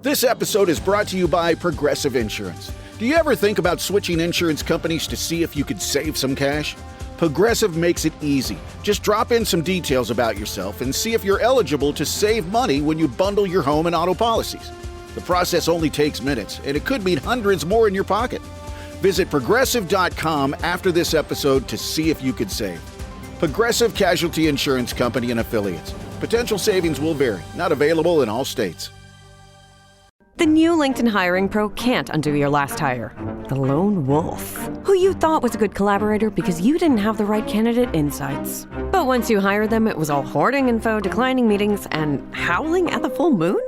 This episode is brought to you by Progressive Insurance. Do you ever think about switching insurance companies to see if you could save some cash? Progressive makes it easy. Just drop in some details about yourself and see if you're eligible to save money when you bundle your home and auto policies. The process only takes minutes, and it could mean hundreds more in your pocket. Visit Progressive.com after this episode to see if you could save. Progressive Casualty Insurance Company and Affiliates. Potential savings will vary. Not available in all states. The new LinkedIn Hiring Pro can't undo your last hire. The lone wolf, who you thought was a good collaborator because you didn't have the right candidate insights. But once you hired them, it was all hoarding info, declining meetings, and howling at the full moon?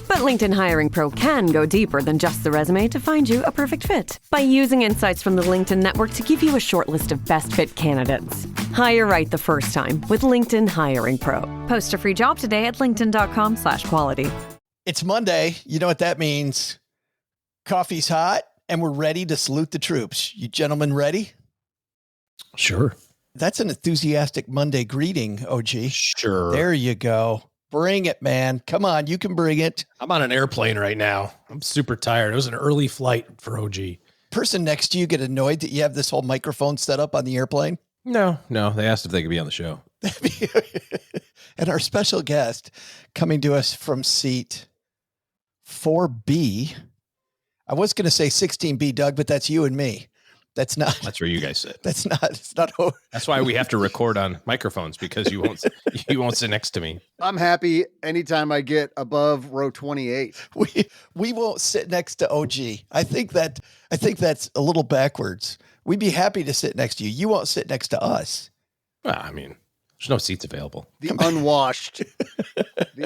But LinkedIn Hiring Pro can go deeper than just the resume to find you a perfect fit. By using insights from the LinkedIn network to give you a short list of best fit candidates. Hire right the first time with LinkedIn Hiring Pro. Post a free job today at linkedin.com/quality. It's Monday. You know what that means. Coffee's hot, and we're ready to salute the troops. You gentlemen ready? Sure. That's an enthusiastic Monday greeting, OG. Sure. There you go. Bring it, man. Come on, you can bring it. I'm on an airplane right now. I'm super tired. It was an early flight for OG. Person next to you get annoyed that you have this whole microphone set up on the airplane? No. They asked if they could be on the show. And our special guest coming to us from seat 4B. I was going to say 16B, Doug, but that's you and me. That's where you guys sit. It's not. That's why we have to record on microphones, because you won't sit next to me. I'm happy anytime I get above row 28. We won't sit next to OG. I think that's a little backwards. We'd be happy to sit next to you. You won't sit next to us. Well, I mean, there's no seats available. The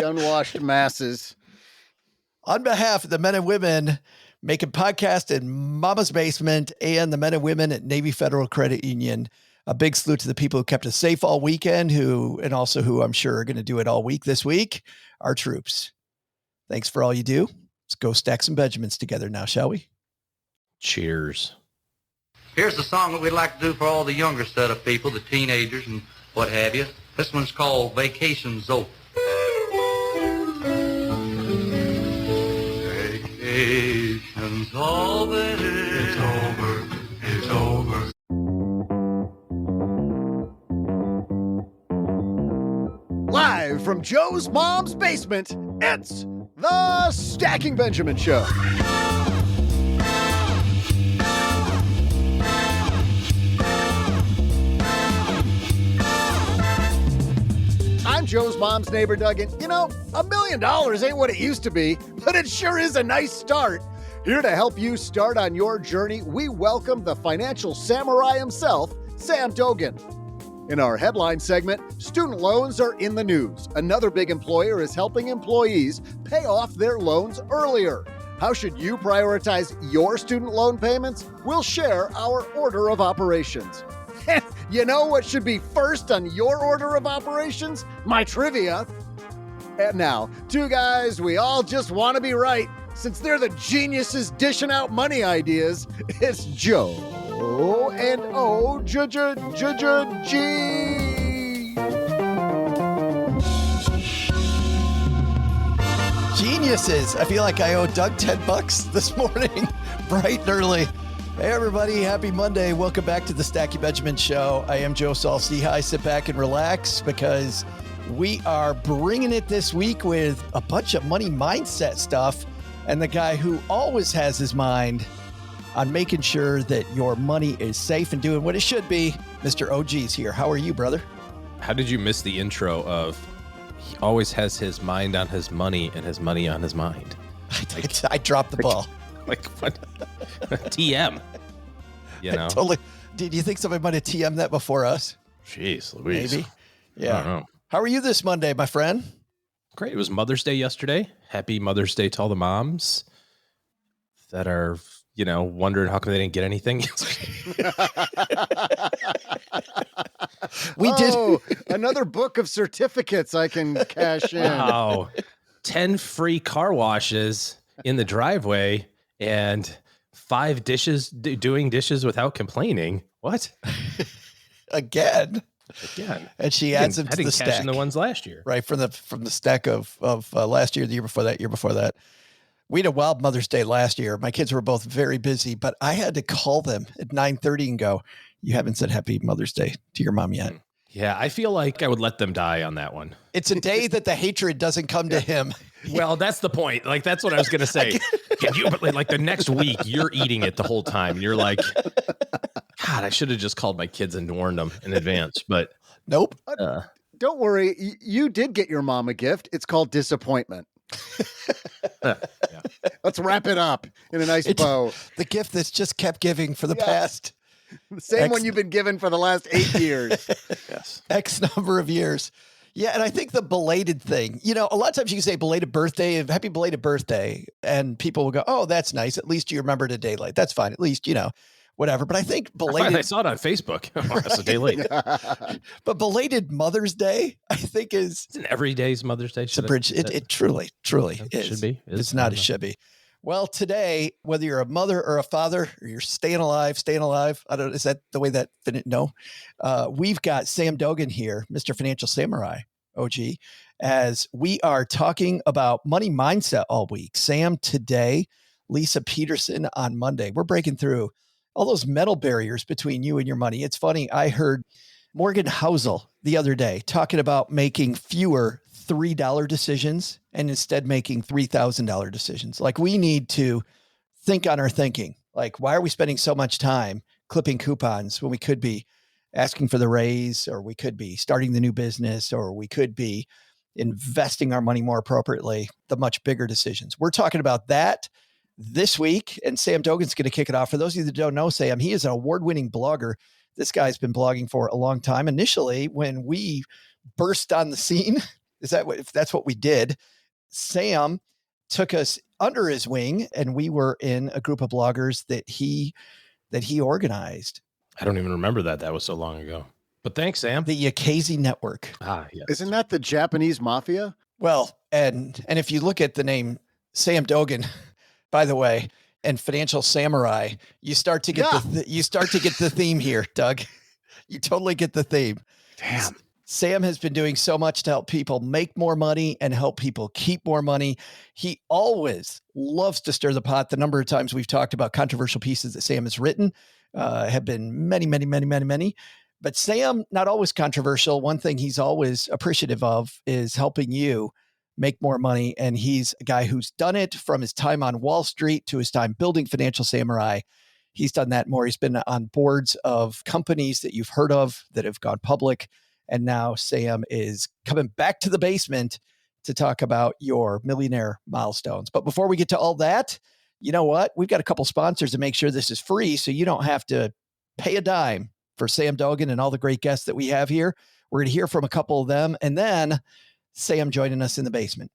unwashed masses. On behalf of the men and women making podcasts in Mama's Basement and the men and women at Navy Federal Credit Union, a big salute to the people who kept us safe all weekend, who I'm sure are going to do it all week this week, our troops. Thanks for all you do. Let's go stack some Benjamins together now, shall we? Cheers. Here's the song that we'd like to do for all the younger set of people, the teenagers and what have you. This one's called Vacation's Over. Vacation's over. It's over. It's over. Live from Joe's mom's basement, it's the Stacking Benjamin Show. I'm Joe's mom's neighbor, Doug, and $1 million ain't what it used to be, but it sure is a nice start. Here to help you start on your journey, we welcome the financial samurai himself, Sam Dogen. In our headline segment, student loans are in the news. Another big employer is helping employees pay off their loans earlier. How should you prioritize your student loan payments? We'll share our order of operations. You know what should be first on your order of operations? My trivia. And now, two guys we all just want to be right. Since they're the geniuses dishing out money ideas, it's Joe and OG. Geniuses. I feel like I owe Doug $10 this morning, bright and early. Hey, everybody. Happy Monday. Welcome back to the Stacking Benjamin Show. I am Joe Saul-Sehy. Sit back and relax because we are bringing it this week with a bunch of money mindset stuff. And the guy who always has his mind on making sure that your money is safe and doing what it should be, Mr. OG's here. How are you, brother? How did you miss the intro of he always has his mind on his money and his money on his mind? I dropped the ball. Like what? TM. You know? Totally. Did you think somebody might have TM'd that before us? Jeez Louise. Maybe. Yeah. I don't know. How are you this Monday, my friend? Great. It was Mother's Day yesterday. Happy Mother's Day to all the moms that are, wondering how come they didn't get anything. We did another book of certificates I can cash in. Wow. 10 free car washes in the driveway and 5 dishes doing dishes without complaining. What? Again? Again. And she adds them to the stack. In the ones last year. Right, from the stack of last year, the year before that. We had a wild Mother's Day last year. My kids were both very busy, but I had to call them at 9:30 and go, "You haven't said Happy Mother's Day to your mom yet." Yeah, I feel like I would let them die on that one. It's a day that the hatred doesn't come to him. Well, that's the point. Like, that's what I was going to say. But like the next week, you're eating it the whole time. And you're like, God, I should have just called my kids and warned them in advance. But nope. Don't worry. You did get your mom a gift. It's called disappointment. Yeah. Let's wrap it up in a nice bow. The gift that's just kept giving for the past. The same one you've been given for the last 8 years. Yes. X number of years. Yeah. And I think the belated thing, a lot of times you can say belated birthday and happy belated birthday. And people will go, oh, that's nice. At least you remembered a day late. That's fine. At least, whatever. But I think belated. I saw it on Facebook. It's a day late. But belated Mother's Day, I think Isn't every day's Mother's Day? It truly is. Should be. It's not. It should be. Well, today, whether you're a mother or a father, or you're staying alive, is that the way that fit? No. We've got Sam Dogen here, Mr. Financial Samurai, OG, as we are talking about money mindset all week. Sam today, Lisa Peterson on Monday. We're breaking through all those mental barriers between you and your money. It's funny. I heard Morgan Housel the other day talking about making fewer $3 decisions and instead making $3,000 decisions. Like, we need to think on our thinking. Like, why are we spending so much time clipping coupons when we could be asking for the raise, or we could be starting the new business, or we could be investing our money more appropriately, the much bigger decisions. We're talking about that this week, and Sam Dogen's going to kick it off. For those of you that don't know Sam, he is an award-winning blogger. This guy's been blogging for a long time. Initially, when we burst on the scene, if that's what we did, Sam took us under his wing, and we were in a group of bloggers that he organized. I don't even remember that. That was so long ago. But thanks, Sam. The Yakazi Network. Ah, yes. Isn't that the Japanese mafia? Well, and if you look at the name Sam Dogen, by the way, and Financial Samurai, you start to get the theme here, Doug. You totally get the theme. Damn. Sam has been doing so much to help people make more money and help people keep more money. He always loves to stir the pot. The number of times we've talked about controversial pieces that Sam has written have been many, many, many, many, many. But Sam, not always controversial. One thing he's always appreciative of is helping you make more money. And he's a guy who's done it from his time on Wall Street to his time building Financial Samurai. He's done that more. He's been on boards of companies that you've heard of that have gone public. And now Sam is coming back to the basement to talk about your millionaire milestones. But before we get to all that, you know what? We've got a couple sponsors to make sure this is free, so you don't have to pay a dime for Sam Dogen and all the great guests that we have here. We're going to hear from a couple of them, and then Sam joining us in the basement.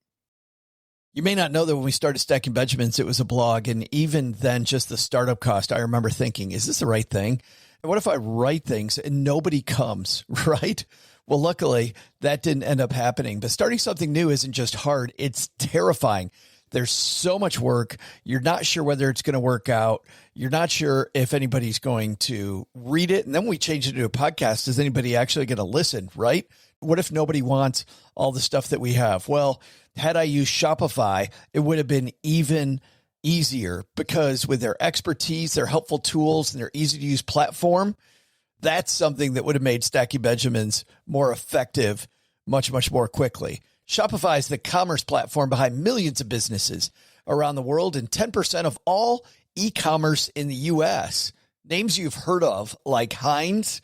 You may not know that when we started Stacking Benjamins, it was a blog. And even then, just the startup cost, I remember thinking, is this the right thing? And what if I write things and nobody comes, right? Well, luckily, that didn't end up happening. But starting something new isn't just hard. It's terrifying. There's so much work. You're not sure whether it's going to work out. You're not sure if anybody's going to read it. And then we change it to a podcast. Is anybody actually going to listen, right? What if nobody wants all the stuff that we have? Well, had I used Shopify, it would have been even easier, because with their expertise, their helpful tools, and their easy to use platform, that's something that would have made Stacking Benjamins more effective much, much more quickly. Shopify is the commerce platform behind millions of businesses around the world and 10% of all e-commerce in the U.S. Names you've heard of like Heinz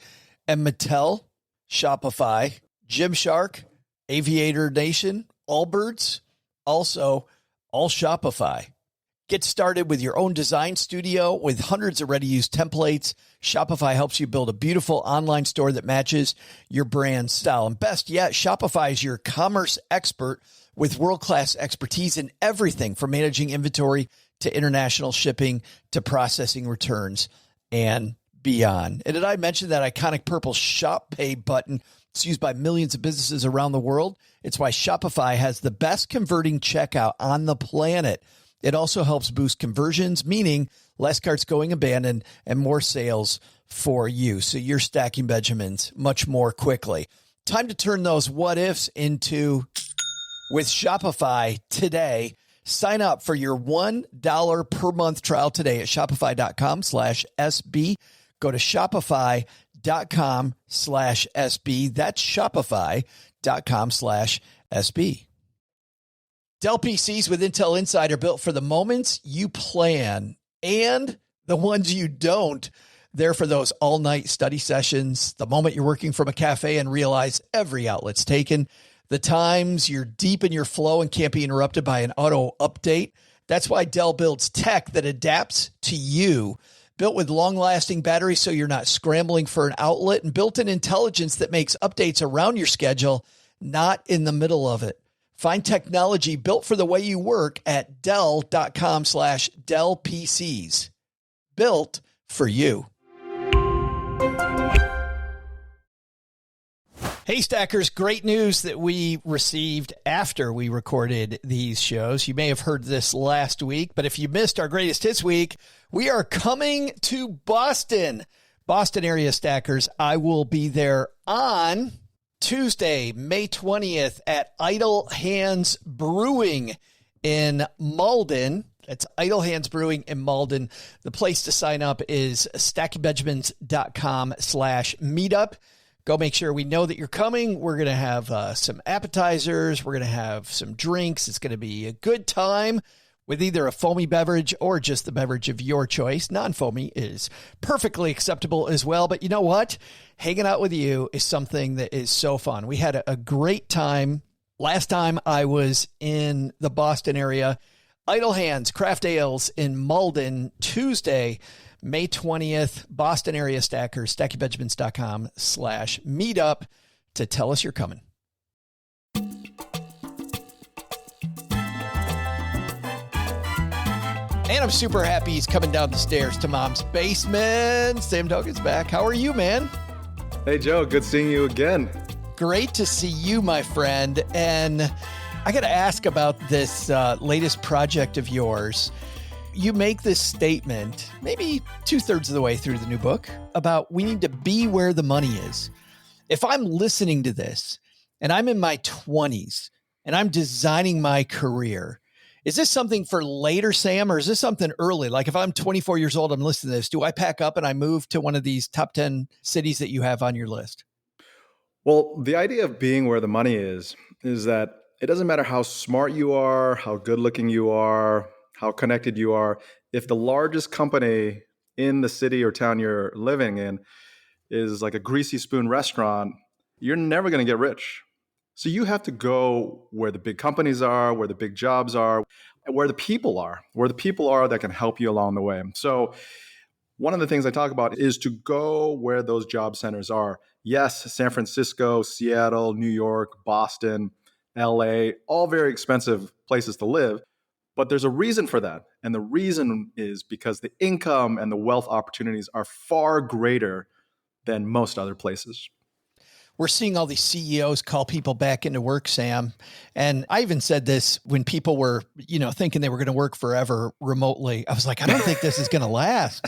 and Mattel, Shopify, Gymshark, Aviator Nation, Allbirds, also all Shopify. Get started with your own design studio with hundreds of ready-to-use templates. Shopify helps you build a beautiful online store that matches your brand style. And best yet, Shopify is your commerce expert with world-class expertise in everything from managing inventory to international shipping to processing returns and beyond. And did I mention that iconic purple Shop Pay button? It's used by millions of businesses around the world. It's why Shopify has the best converting checkout on the planet. It also helps boost conversions, meaning less carts going abandoned and more sales for you. So you're stacking Benjamins much more quickly. Time to turn those what ifs into with Shopify today. Sign up for your $1 per month trial today at shopify.com/SB. Go to shopify.com/SB. That's shopify.com/SB. Dell PCs with Intel Inside are built for the moments you plan and the ones you don't. They're for those all-night study sessions, the moment you're working from a cafe and realize every outlet's taken, the times you're deep in your flow and can't be interrupted by an auto update. That's why Dell builds tech that adapts to you. Built with long-lasting batteries so you're not scrambling for an outlet, and built-in intelligence that makes updates around your schedule, not in the middle of it. Find technology built for the way you work at Dell.com/Dell PCs. Built for you. Hey, Stackers, great news that we received after we recorded these shows. You may have heard this last week, but if you missed our greatest hits week, we are coming to Boston. Boston area Stackers, I will be there on Tuesday, May 20th at Idle Hands Brewing in Malden. That's Idle Hands Brewing in Malden. The place to sign up is stackingbenjamins.com/meetup. Go make sure we know that you're coming. We're going to have some appetizers. We're going to have some drinks. It's going to be a good time with either a foamy beverage or just the beverage of your choice. Non-foamy is perfectly acceptable as well. But you know what? Hanging out with you is something that is so fun. We had a great time last time I was in the Boston area. Idle Hands Craft Ales in Malden, Tuesday, May 20th, Boston area Stackers, stackingbenjamins.com/meetup to tell us you're coming. And I'm super happy he's coming down the stairs to Mom's basement. Sam Dogen's back. How are you, man? Hey, Joe. Good seeing you again. Great to see you, my friend. And I got to ask about this latest project of yours. You make this statement, maybe 2/3 of the way through the new book, about we need to be where the money is. If I'm listening to this and I'm in my 20s and I'm designing my career, is this something for later, Sam, or is this something early? Like if I'm 24 years old, I'm listening to this, do I pack up and I move to one of these top 10 cities that you have on your list? Well, the idea of being where the money is that it doesn't matter how smart you are, how good looking you are, how connected you are. If the largest company in the city or town you're living in is like a greasy spoon restaurant, you're never going to get rich. So you have to go where the big companies are, where the big jobs are, where the people are that can help you along the way. So one of the things I talk about is to go where those job centers are. Yes, San Francisco, Seattle, New York, Boston, LA, all very expensive places to live. But there's a reason for that. And the reason is because the income and the wealth opportunities are far greater than most other places. We're seeing all these CEOs call people back into work, Sam. And I even said this when people were, thinking they were going to work forever remotely. I was like, I don't think this is going to last.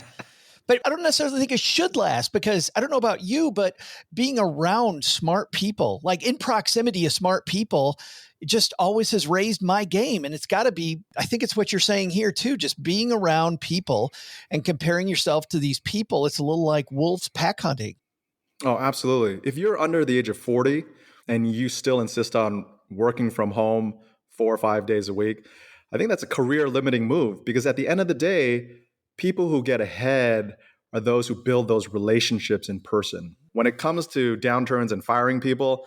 But I don't necessarily think it should last because I don't know about you, but being around smart people, like in proximity of smart people, it just always has raised my game. And it's got to be, I think it's what you're saying here too, just being around people and comparing yourself to these people. It's a little like wolves pack hunting. Oh, absolutely. If you're under the age of 40 and you still insist on working from home 4 or 5 days a week, I think that's a career limiting move because at the end of the day, people who get ahead are those who build those relationships in person. When it comes to downturns and firing people,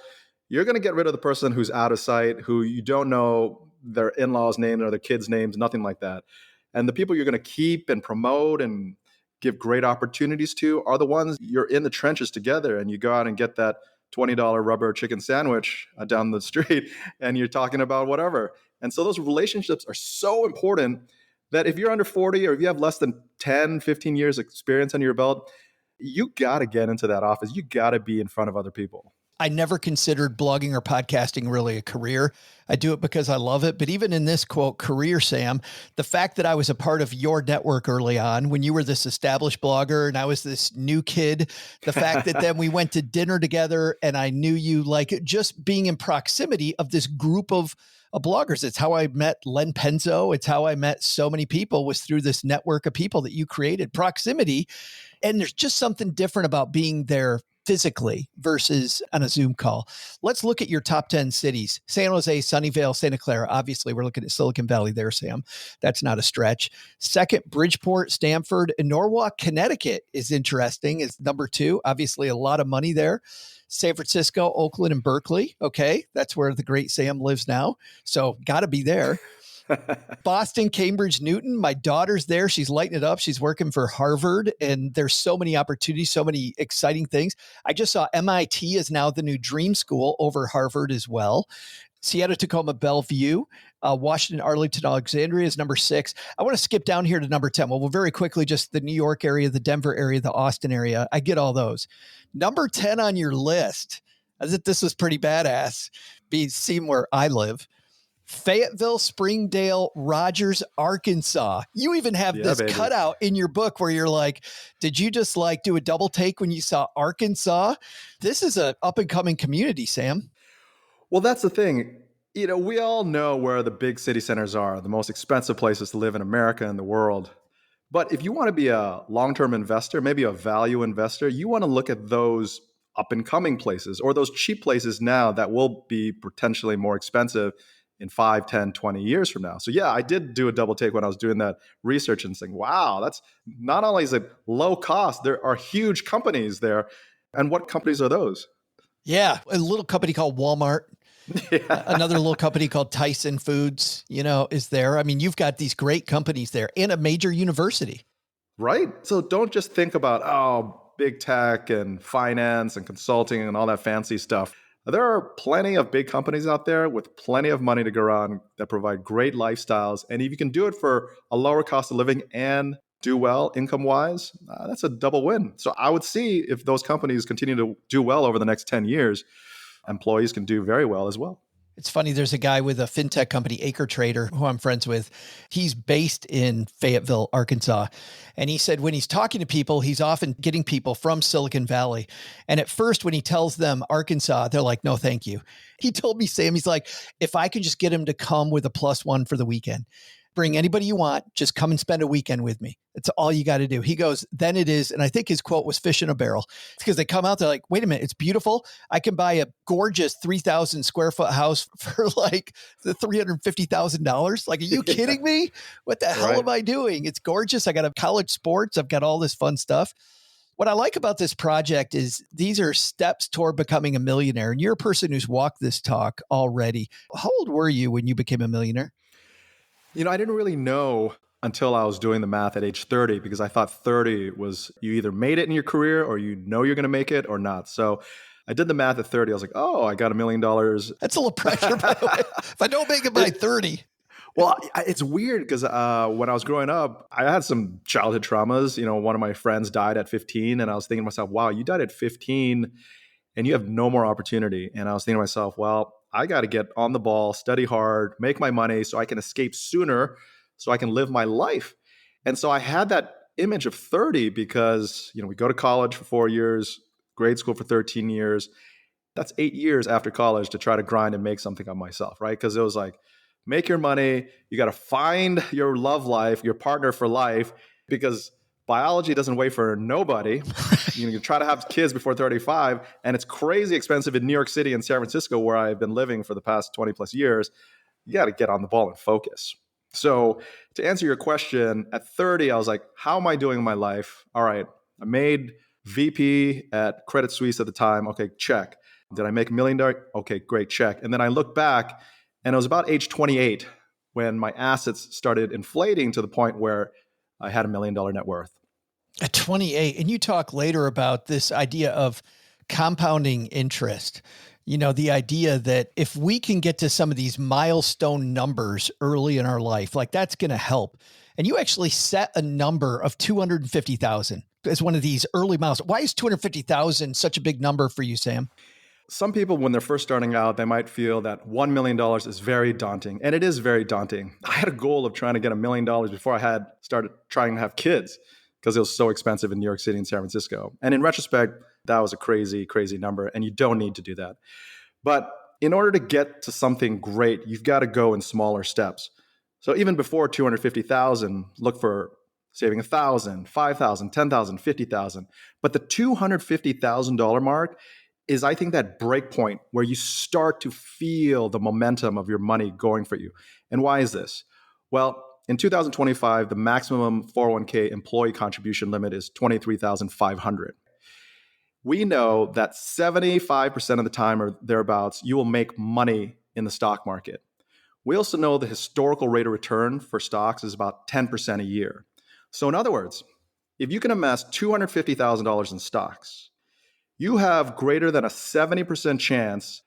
you're going to get rid of the person who's out of sight, who you don't know their in-laws' names or their kids' names, nothing like that. And the people you're going to keep and promote and give great opportunities to are the ones you're in the trenches together and you go out and get that $20 rubber chicken sandwich down the street and you're talking about whatever. And so those relationships are so important that if you're under 40 or if you have less than 10, 15 years experience under your belt, you got to get into that office. You got to be in front of other people. I never considered blogging or podcasting really a career. I do it because I love it. But even in this quote career, Sam, the fact that I was a part of your network early on when you were this established blogger and I was this new kid, the fact that then we went to dinner together and I knew you, like just being in proximity of this group of bloggers. It's how I met Len Penzo. It's how I met so many people, was through this network of people that you created. Proximity. And there's just something different about being there physically versus on a Zoom call. Let's look at your top 10 cities. San Jose, Sunnyvale, Santa Clara. Obviously, we're looking at Silicon Valley there, Sam. That's not a stretch. Second, Bridgeport, Stamford, and Norwalk, Connecticut is interesting. It's number 2. Obviously, a lot of money there. San Francisco, Oakland, and Berkeley. Okay, that's where the great Sam lives now. So got to be there. Boston, Cambridge, Newton. My daughter's there. She's lighting it up. She's working for Harvard, and there's so many opportunities, so many exciting things. I just saw MIT is now the new dream school over Harvard as well. Seattle, Tacoma, Bellevue, Washington, Arlington, Alexandria is number 6. I want to skip down here to number 10. Well, we'll very quickly, just the New York area, the Denver area, the Austin area. I get all those. Number 10 on your list, as if this was pretty badass, seeing where I live. Fayetteville, Springdale, Rogers, Arkansas. You even have this cutout in your book where you're like, did you just like do a double take when you saw Arkansas? This is an up and coming community, Sam. Well, that's the thing. We all know where the big city centers are, the most expensive places to live in America and the world. But if you want to be a long-term investor, maybe a value investor, you want to look at those up and coming places or those cheap places now that will be potentially more expensive in 5, 10, 20 years from now. So yeah, I did do a double take when I was doing that research and saying, wow, that's not only is it low cost, there are huge companies there. And what companies are those? Yeah, a little company called Walmart. Yeah. Another little company called Tyson Foods, is there. I mean, you've got these great companies there and a major university. Right. So don't just think about, big tech and finance and consulting and all that fancy stuff. There are plenty of big companies out there with plenty of money to go around that provide great lifestyles. And if you can do it for a lower cost of living and do well income-wise, that's a double win. So I would see if those companies continue to do well over the next 10 years, employees can do very well as well. It's funny. There's a guy with a fintech company, Acre Trader, who I'm friends with. He's based in Fayetteville, Arkansas. And he said when he's talking to people, he's often getting people from Silicon Valley. And at first, when he tells them Arkansas, they're like, no, thank you. He told me, Sam, he's like, if I can just get him to come with a +1 for the weekend, bring anybody you want, just come and spend a weekend with me. That's all you got to do. He goes, then it is. And I think his quote was fish in a barrel. It's because they come out, they're like, wait a minute, it's beautiful. I can buy a gorgeous 3,000 square foot house for like the $350,000. Like, are you kidding me? What the hell am I doing? It's gorgeous. I got a college sports. I've got all this fun stuff. What I like about this project is these are steps toward becoming a millionaire. And you're a person who's walked this talk already. How old were you when you became a millionaire? I didn't really know until I was doing the math at age 30, because I thought 30 was you either made it in your career or you're going to make it or not. So I did the math at 30. I was like, oh, I got $1 million. That's a little pressure, by the way. If I don't make it by 30. Well, it's weird because when I was growing up, I had some childhood traumas. One of my friends died at 15, and I was thinking to myself, wow, you died at 15 and you have no more opportunity. And I was thinking to myself, well, I got to get on the ball, study hard, make my money so I can escape sooner, so I can live my life. And so I had that image of 30 because, we go to college for 4 years, grade school for 13 years. That's 8 years after college to try to grind and make something of myself, right? Because it was like, make your money, you got to find your love life, your partner for life, because biology doesn't wait for nobody. You try to have kids before 35, and it's crazy expensive in New York City and San Francisco, where I've been living for the past 20 plus years. You got to get on the ball and focus. So to answer your question, at 30, I was like, how am I doing in my life? All right, I made VP at Credit Suisse at the time. Okay, check. Did I make $1 million? Okay, great, check. And then I look back, and it was about age 28 when my assets started inflating to the point where I had $1 million net worth. At 28, and you talk later about this idea of compounding interest. The idea that if we can get to some of these milestone numbers early in our life, like that's going to help. And you actually set a number of 250,000 as one of these early milestones. Why is 250,000 such a big number for you, Sam? Some people, when they're first starting out, they might feel that $1 million is very daunting. And it is very daunting. I had a goal of trying to get $1 million before I had started trying to have kids because it was so expensive in New York City and San Francisco. And in retrospect, that was a crazy, crazy number. And you don't need to do that. But in order to get to something great, you've got to go in smaller steps. So even before 250,000, look for saving 1,000, 5,000, 10,000, 50,000. But the $250,000 mark is, I think, that break point where you start to feel the momentum of your money going for you. And why is this? Well, in 2025, the maximum 401k employee contribution limit is $23,500. We know that 75% of the time or thereabouts, you will make money in the stock market. We also know the historical rate of return for stocks is about 10% a year. So in other words, if you can amass $250,000 in stocks, you have greater than a 70% chance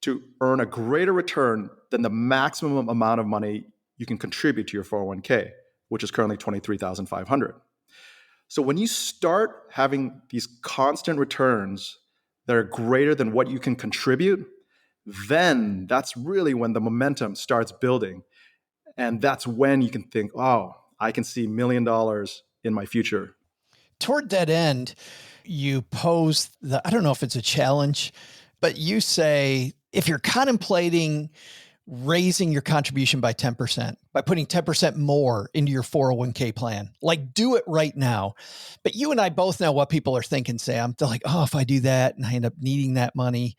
to earn a greater return than the maximum amount of money you can contribute to your 401k, which is currently $23,500. So when you start having these constant returns that are greater than what you can contribute, then that's really when the momentum starts building. And that's when you can think, oh, I can see $1 million in my future. Toward that end, you pose I don't know if it's a challenge, but you say, if you're contemplating raising your contribution by 10%, by putting 10% more into your 401k plan, like do it right now. But you and I both know what people are thinking, Sam. They're like, oh, if I do that and I end up needing that money.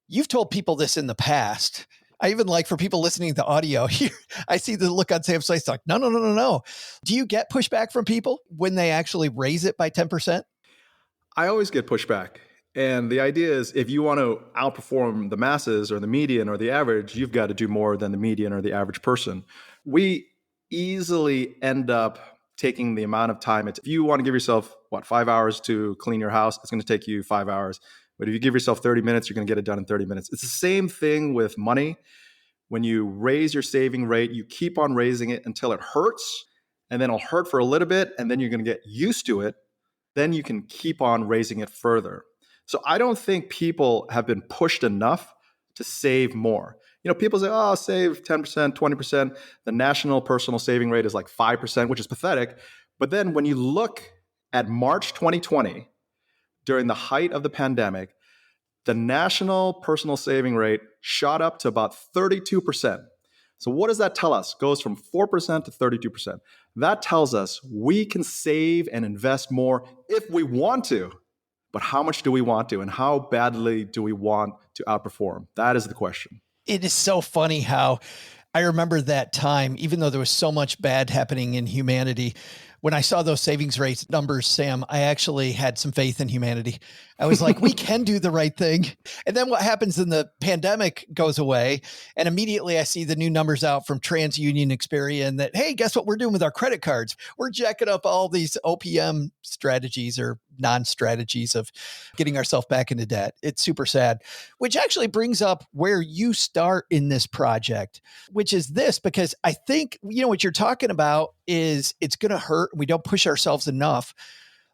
You've told people this in the past. I even like, for people listening to audio here, I see the look on Sam's face like, no. Do you get pushback from people when they actually raise it by 10%? I always get pushback. And the idea is, if you want to outperform the masses or the median or the average, you've got to do more than the median or the average person. We easily end up taking the amount of time. If you want to give yourself, 5 hours to clean your house, it's going to take you 5 hours. But if you give yourself 30 minutes, you're going to get it done in 30 minutes. It's the same thing with money. When you raise your saving rate, you keep on raising it until it hurts, and then it'll hurt for a little bit, and then you're going to get used to it. Then you can keep on raising it further. So I don't think people have been pushed enough to save more. People say, oh, save 10%, 20%. The national personal saving rate is like 5%, which is pathetic. But then when you look at March 2020, during the height of the pandemic, the national personal saving rate shot up to about 32%. So what does that tell us? It goes from 4% to 32%. That tells us we can save and invest more if we want to. But how much do we want to, and how badly do we want to outperform? That is the question. It is so funny how I remember that time, even though there was so much bad happening in humanity, when I saw those savings rates numbers, Sam, I actually had some faith in humanity. I was like, we can do the right thing. And then what happens in the pandemic goes away. And immediately I see the new numbers out from TransUnion, Experian that, hey, guess what we're doing with our credit cards? We're jacking up all these OPM strategies or non-strategies of getting ourselves back into debt. It's super sad, which actually brings up where you start in this project, which is this, because I think, what you're talking about is it's going to hurt. We don't push ourselves enough.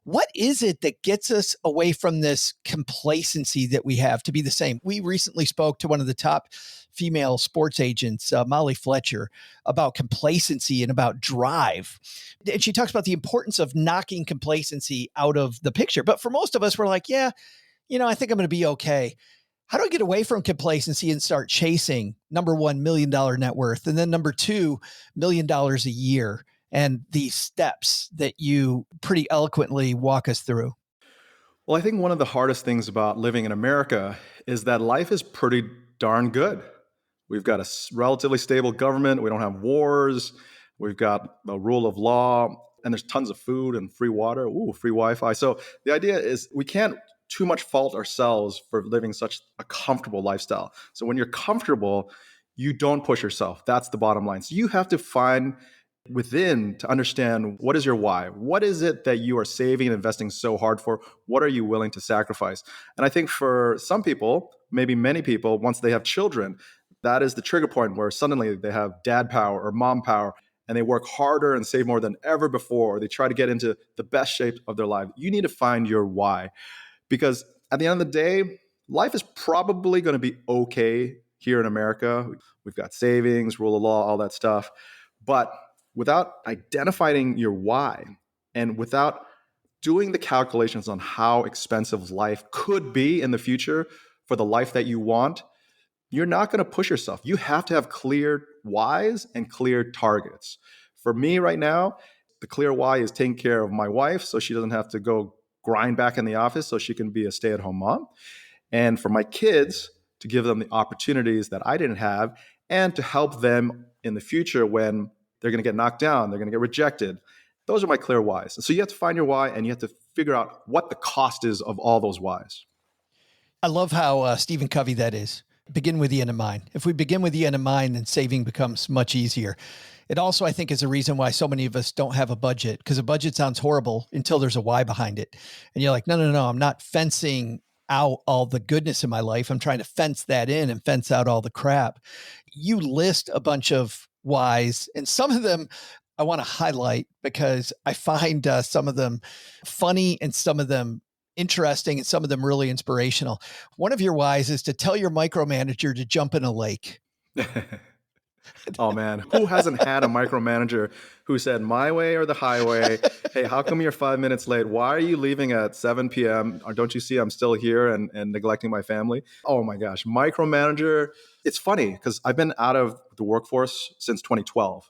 What is it that gets us away from this complacency that we have to be the same? We recently spoke to one of the top female sports agents, Molly Fletcher, about complacency and about drive. And she talks about the importance of knocking complacency out of the picture. But for most of us, we're like, I think I'm going to be okay. How do I get away from complacency and start chasing, number one, $1 million net worth, and then number two, $1 million a year? And these steps that you pretty eloquently walk us through. Well, I think one of the hardest things about living in America is that life is pretty darn good. We've got a relatively stable government. We don't have wars. We've got the rule of law, and there's tons of food and free water, free Wi-Fi. So the idea is we can't too much fault ourselves for living such a comfortable lifestyle. So when you're comfortable, you don't push yourself. That's the bottom line. So you have to find within to understand, what is your why? What is it that you are saving and investing so hard for? What are you willing to sacrifice? And I think for some people, maybe many people, once they have children, that is the trigger point where suddenly they have dad power or mom power, and they work harder and save more than ever before, or they try to get into the best shape of their life. You need to find your why. Because at the end of the day, life is probably going to be okay here in America. We've got savings, rule of law, all that stuff. But without identifying your why and without doing the calculations on how expensive life could be in the future for the life that you want, you're not going to push yourself. You have to have clear whys and clear targets. For me right now, the clear why is taking care of my wife so she doesn't have to go grind back in the office so she can be a stay-at-home mom. And for my kids, to give them the opportunities that I didn't have and to help them in the future when they're going to get knocked down, they're going to get rejected. Those are my clear whys. So you have to find your why and you have to figure out what the cost is of all those whys. I love how Stephen Covey that is. Begin with the end in mind. If we begin with the end in mind, then saving becomes much easier. It also, I think, is a reason why so many of us don't have a budget, because a budget sounds horrible until there's a why behind it. And you're like, no, I'm not fencing out all the goodness in my life. I'm trying to fence that in and fence out all the crap. You list a bunch of whys, and some of them I want to highlight because I find some of them funny and some of them interesting and some of them really inspirational. One of your whys is to tell your micromanager to jump in a lake. Oh man, who hasn't had a micromanager who said my way or the highway? Hey, how come you're 5 minutes late? Why are you leaving at 7 p.m.? Or don't you see I'm still here and neglecting my family? Oh my gosh, micromanager. It's funny because I've been out of the workforce since 2012.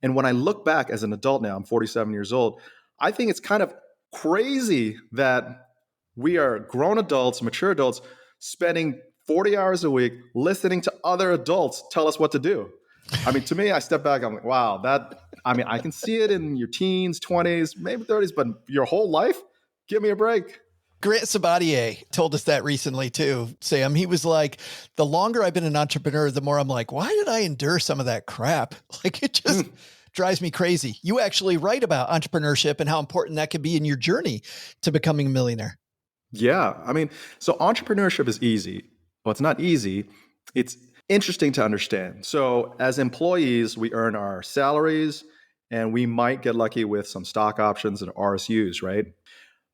And when I look back as an adult now, I'm 47 years old, I think it's kind of crazy that we are grown adults, mature adults, spending 40 hours a week listening to other adults tell us what to do. I mean, to me, I step back, I'm like, wow, I can see it in your teens, 20s, maybe 30s, but your whole life? Give me a break. Grant Sabatier told us that recently too, Sam. He was like, the longer I've been an entrepreneur, the more I'm like, why did I endure some of that crap? Like, it just drives me crazy. You actually write about entrepreneurship and how important that could be in your journey to becoming a millionaire. Yeah. I mean, so entrepreneurship is easy. Well, it's not easy. It's interesting to understand. So as employees, we earn our salaries and we might get lucky with some stock options and RSUs, right?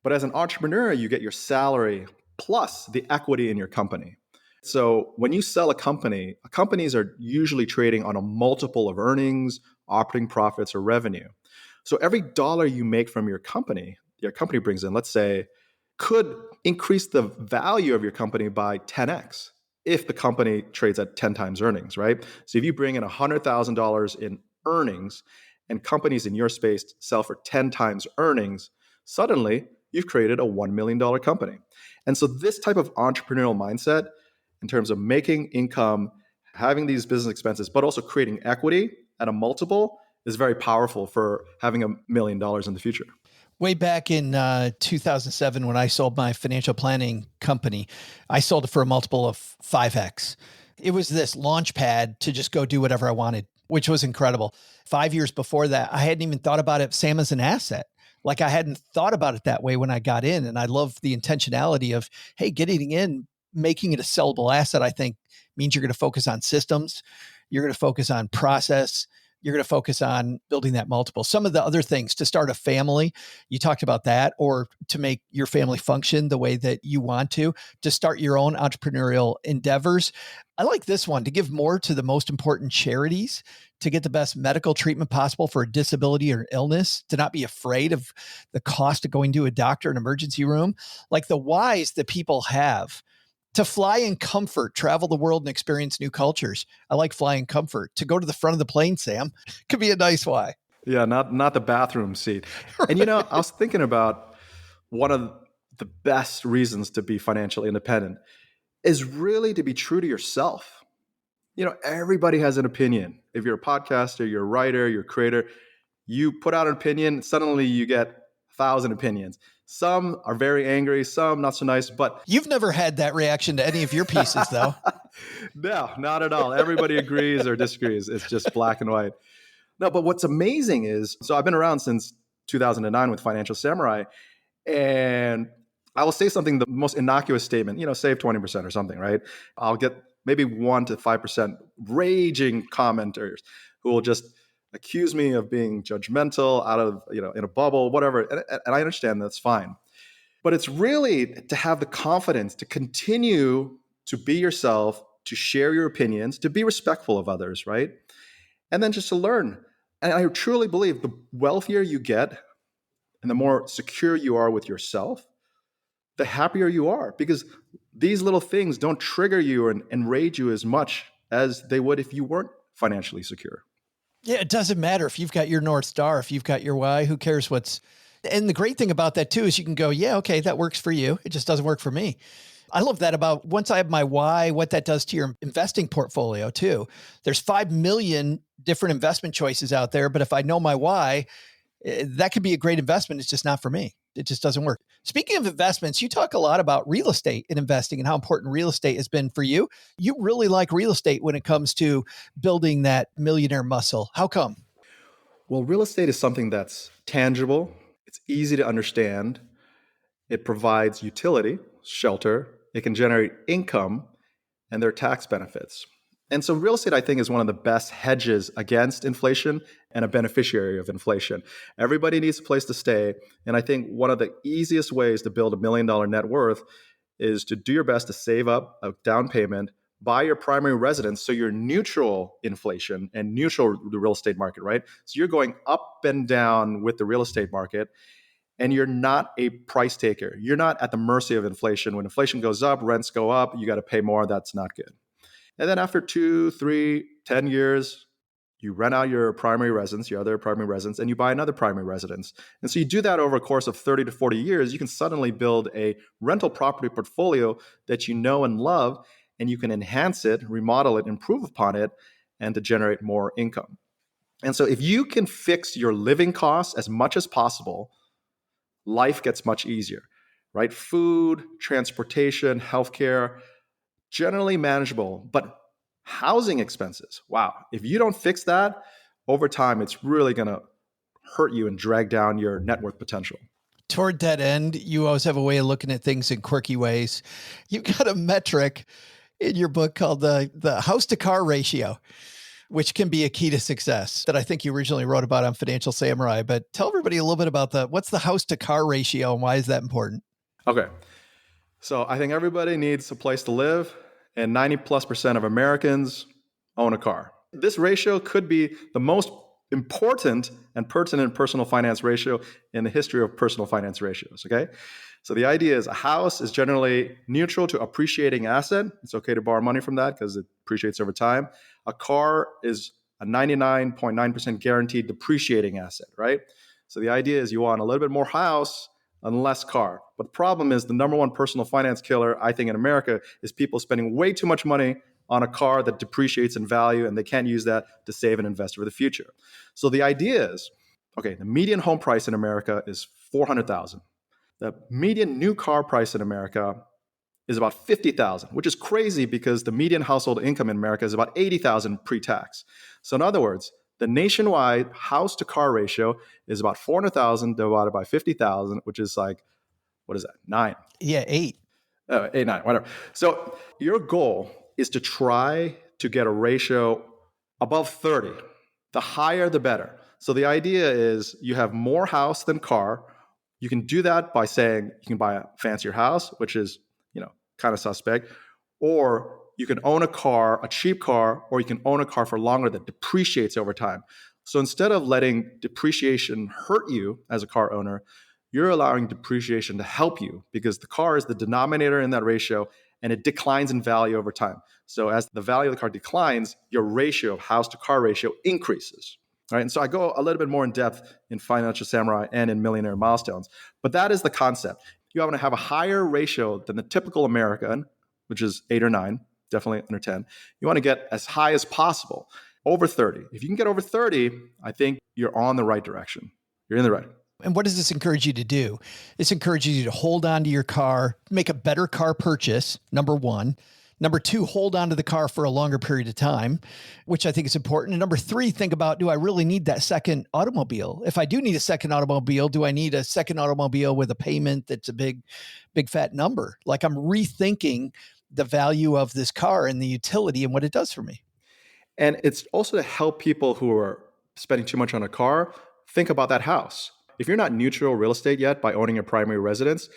But as an entrepreneur, you get your salary plus the equity in your company. So when you sell a company, companies are usually trading on a multiple of earnings, operating profits, or revenue. So every dollar you make from your company brings in, let's say, could increase the value of your company by 10x if the company trades at 10 times earnings, right? So if you bring in $100,000 in earnings and companies in your space sell for 10 times earnings, suddenly you've created a $1 million company. And so this type of entrepreneurial mindset in terms of making income, having these business expenses, but also creating equity at a multiple is very powerful for having $1 million in the future. Way back in 2007, when I sold my financial planning company, I sold it for a multiple of 5x. It was this launch pad to just go do whatever I wanted, which was incredible. 5 years before that, I hadn't even thought about it, Sam, as an asset. Like, I hadn't thought about it that way when I got in. And I love the intentionality of, hey, getting in, making it a sellable asset, I think means you're going to focus on systems. You're going to focus on process. You're going to focus on building that multiple. Some of the other things, to start a family, you talked about that, or to make your family function the way that you want to start your own entrepreneurial endeavors. I like this one, to give more to the most important charities, to get the best medical treatment possible for a disability or illness, to not be afraid of the cost of going to a doctor, an emergency room, like the whys that people have. To fly in comfort, travel the world and experience new cultures. I like flying comfort. To go to the front of the plane, Sam, could be a nice why. Yeah, not the bathroom seat. Right. And I was thinking about one of the best reasons to be financially independent is really to be true to yourself. Everybody has an opinion. If you're a podcaster, you're a writer, you're a creator, you put out an opinion, suddenly you get 1,000 opinions. Some are very angry, some not so nice, but you've never had that reaction to any of your pieces, though. No, not at all. Everybody agrees or disagrees. It's just black and white. No, but what's amazing is, so I've been around since 2009 with Financial Samurai, and I will say something, the most innocuous statement, save 20% or something, right? I'll get maybe 1% to 5% raging commenters who will just accuse me of being judgmental, out of, in a bubble, whatever. And I understand that's fine. But it's really to have the confidence to continue to be yourself, to share your opinions, to be respectful of others, right? And then just to learn. And I truly believe the wealthier you get and the more secure you are with yourself, the happier you are, because these little things don't trigger you and enrage you as much as they would if you weren't financially secure. Yeah, it doesn't matter if you've got your North Star, if you've got your why, who cares and the great thing about that too is you can go, yeah, okay, that works for you. It just doesn't work for me. I love that about once I have my why, what that does to your investing portfolio too. There's 5 million different investment choices out there, but if I know my why, that could be a great investment. It's just not for me. It just doesn't work. Speaking of investments, you talk a lot about real estate and investing and how important real estate has been for you. You really like real estate when it comes to building that millionaire muscle. How come? Well, real estate is something that's tangible. It's easy to understand. It provides utility, shelter. It can generate income, and there are tax benefits. And so real estate, I think, is one of the best hedges against inflation and a beneficiary of inflation. Everybody needs a place to stay. And I think one of the easiest ways to build $1 million net worth is to do your best to save up a down payment, buy your primary residence so you're neutral inflation and neutral the real estate market, right? So you're going up and down with the real estate market, and you're not a price taker. You're not at the mercy of inflation. When inflation goes up, rents go up, you got to pay more. That's not good. And then after 2, 3, 10 years, you rent out your primary residence, your other primary residence, and you buy another primary residence. And so you do that over a course of 30 to 40 years, you can suddenly build a rental property portfolio that you know and love, and you can enhance it, remodel it, improve upon it, and to generate more income. And so if you can fix your living costs as much as possible, life gets much easier, right? Food, transportation, healthcare, generally manageable, but housing expenses, wow. If you don't fix that, over time, it's really going to hurt you and drag down your net worth potential. Toward that end, you always have a way of looking at things in quirky ways. You've got a metric in your book called the house to car ratio, which can be a key to success that I think you originally wrote about on Financial Samurai. But tell everybody a little bit about what's the house to car ratio and why is that important? Okay. So I think everybody needs a place to live, and 90+% of Americans own a car. This ratio could be the most important and pertinent personal finance ratio in the history of personal finance ratios, okay? So the idea is a house is generally neutral to appreciating asset. It's okay to borrow money from that because it appreciates over time. A car is a 99.9% guaranteed depreciating asset, right? So the idea is you want a little bit more house and less car. But the problem is the number one personal finance killer, I think, in America is people spending way too much money on a car that depreciates in value, and they can't use that to save and invest for the future. So the idea is, okay, the median home price in America is $400,000. The median new car price in America is about $50,000, which is crazy because the median household income in America is about $80,000 pre-tax. So in other words, the nationwide house to car ratio is about 400,000 divided by 50,000, which is like, what is that? 9. Yeah, 8. 8, 9, whatever. So your goal is to try to get a ratio above 30. The higher, the better. So the idea is you have more house than car. You can do that by saying you can buy a fancier house, which is, kind of suspect, or you can own a car, a cheap car, or you can own a car for longer that depreciates over time. So instead of letting depreciation hurt you as a car owner, you're allowing depreciation to help you because the car is the denominator in that ratio and it declines in value over time. So as the value of the car declines, your ratio of house to car ratio increases. Right? And so I go a little bit more in depth in Financial Samurai and in Millionaire Milestones. But that is the concept. You want to have a higher ratio than the typical American, which is 8 or 9, definitely under 10. You want to get as high as possible, over 30. If you can get over 30, I think you're on the right direction. You're in the right. And what does this encourage you to do? This encourages you to hold on to your car, make a better car purchase, number one. Number two, hold on to the car for a longer period of time, which I think is important. And number three, think about, do I really need that second automobile? If I do need a second automobile, do I need a second automobile with a payment that's a big fat number? Like I'm rethinking the value of this car and the utility and what it does for me. And it's also to help people who are spending too much on a car, think about that house. If you're not neutral real estate yet by owning a primary residence,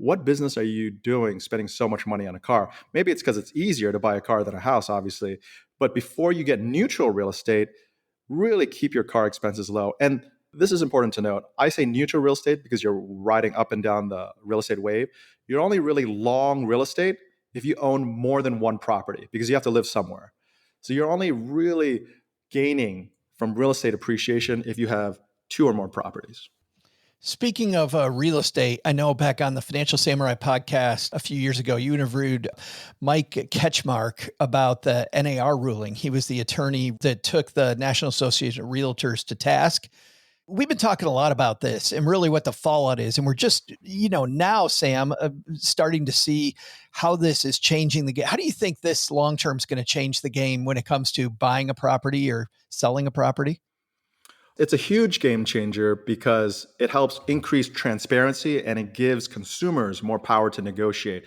what business are you doing spending so much money on a car? Maybe it's because it's easier to buy a car than a house, obviously. But before you get neutral real estate, really keep your car expenses low. And this is important to note. I say neutral real estate because you're riding up and down the real estate wave. You're only really long real estate if you own more than one property because you have to live somewhere. So you're only really gaining from real estate appreciation if you have two or more properties. Speaking of real estate, I know back on the Financial Samurai podcast a few years ago, you interviewed Mike Ketchmark about the NAR ruling. He was the attorney that took the National Association of Realtors to task. We've been talking a lot about this and really what the fallout is. And we're just, now, Sam, starting to see how this is changing the game. How do you think this long-term is going to change the game when it comes to buying a property or selling a property? It's a huge game changer because it helps increase transparency and it gives consumers more power to negotiate.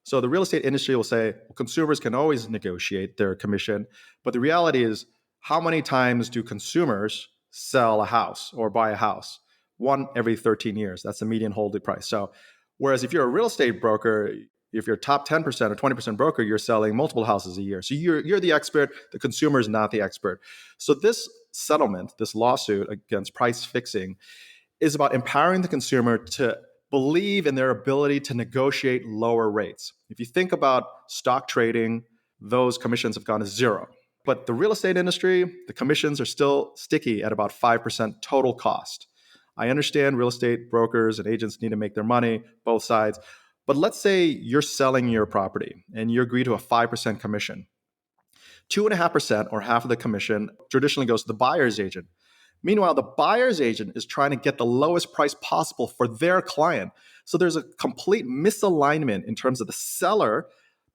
So the real estate industry will say, well, consumers can always negotiate their commission. But the reality is, how many times do consumers sell a house or buy a house? One every 13 years. That's the median holding price. So whereas if you're a real estate broker, if you're top 10% or 20% broker, you're selling multiple houses a year. So you're the expert. The consumer is not the expert. So this settlement, this lawsuit against price fixing, is about empowering the consumer to believe in their ability to negotiate lower rates. If you think about stock trading, those commissions have gone to zero. But the real estate industry, the commissions are still sticky at about 5% total cost. I understand real estate brokers and agents need to make their money, both sides. But let's say you're selling your property and you agree to a 5% commission. 2.5% or half of the commission traditionally goes to the buyer's agent. Meanwhile, the buyer's agent is trying to get the lowest price possible for their client. So there's a complete misalignment in terms of the seller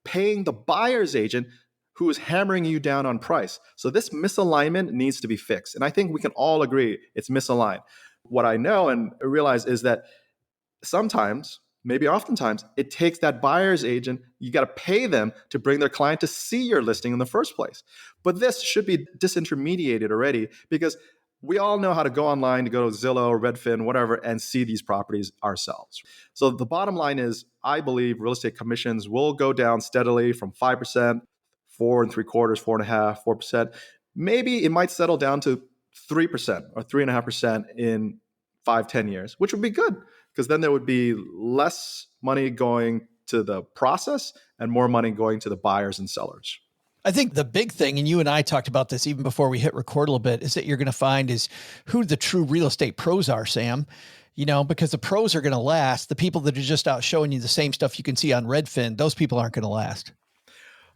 paying the buyer's agent who is hammering you down on price. So this misalignment needs to be fixed. And I think we can all agree it's misaligned. What I know and realize is that sometimes, maybe oftentimes, it takes that buyer's agent, you got to pay them to bring their client to see your listing in the first place. But this should be disintermediated already because we all know how to go online, to go to Zillow, Redfin, whatever, and see these properties ourselves. So the bottom line is, I believe real estate commissions will go down steadily from 5%, 4.75%, 4.5%, 4%. Maybe it might settle down to 3% or 3.5% in 5-10 years, which would be good because then there would be less money going to the process and more money going to the buyers and sellers. I think the big thing, and you and I talked about this even before we hit record a little bit, is that you're going to find is who the true real estate pros are, Sam. Because the pros are going to last. The people that are just out showing you the same stuff you can see on Redfin, those people aren't going to last.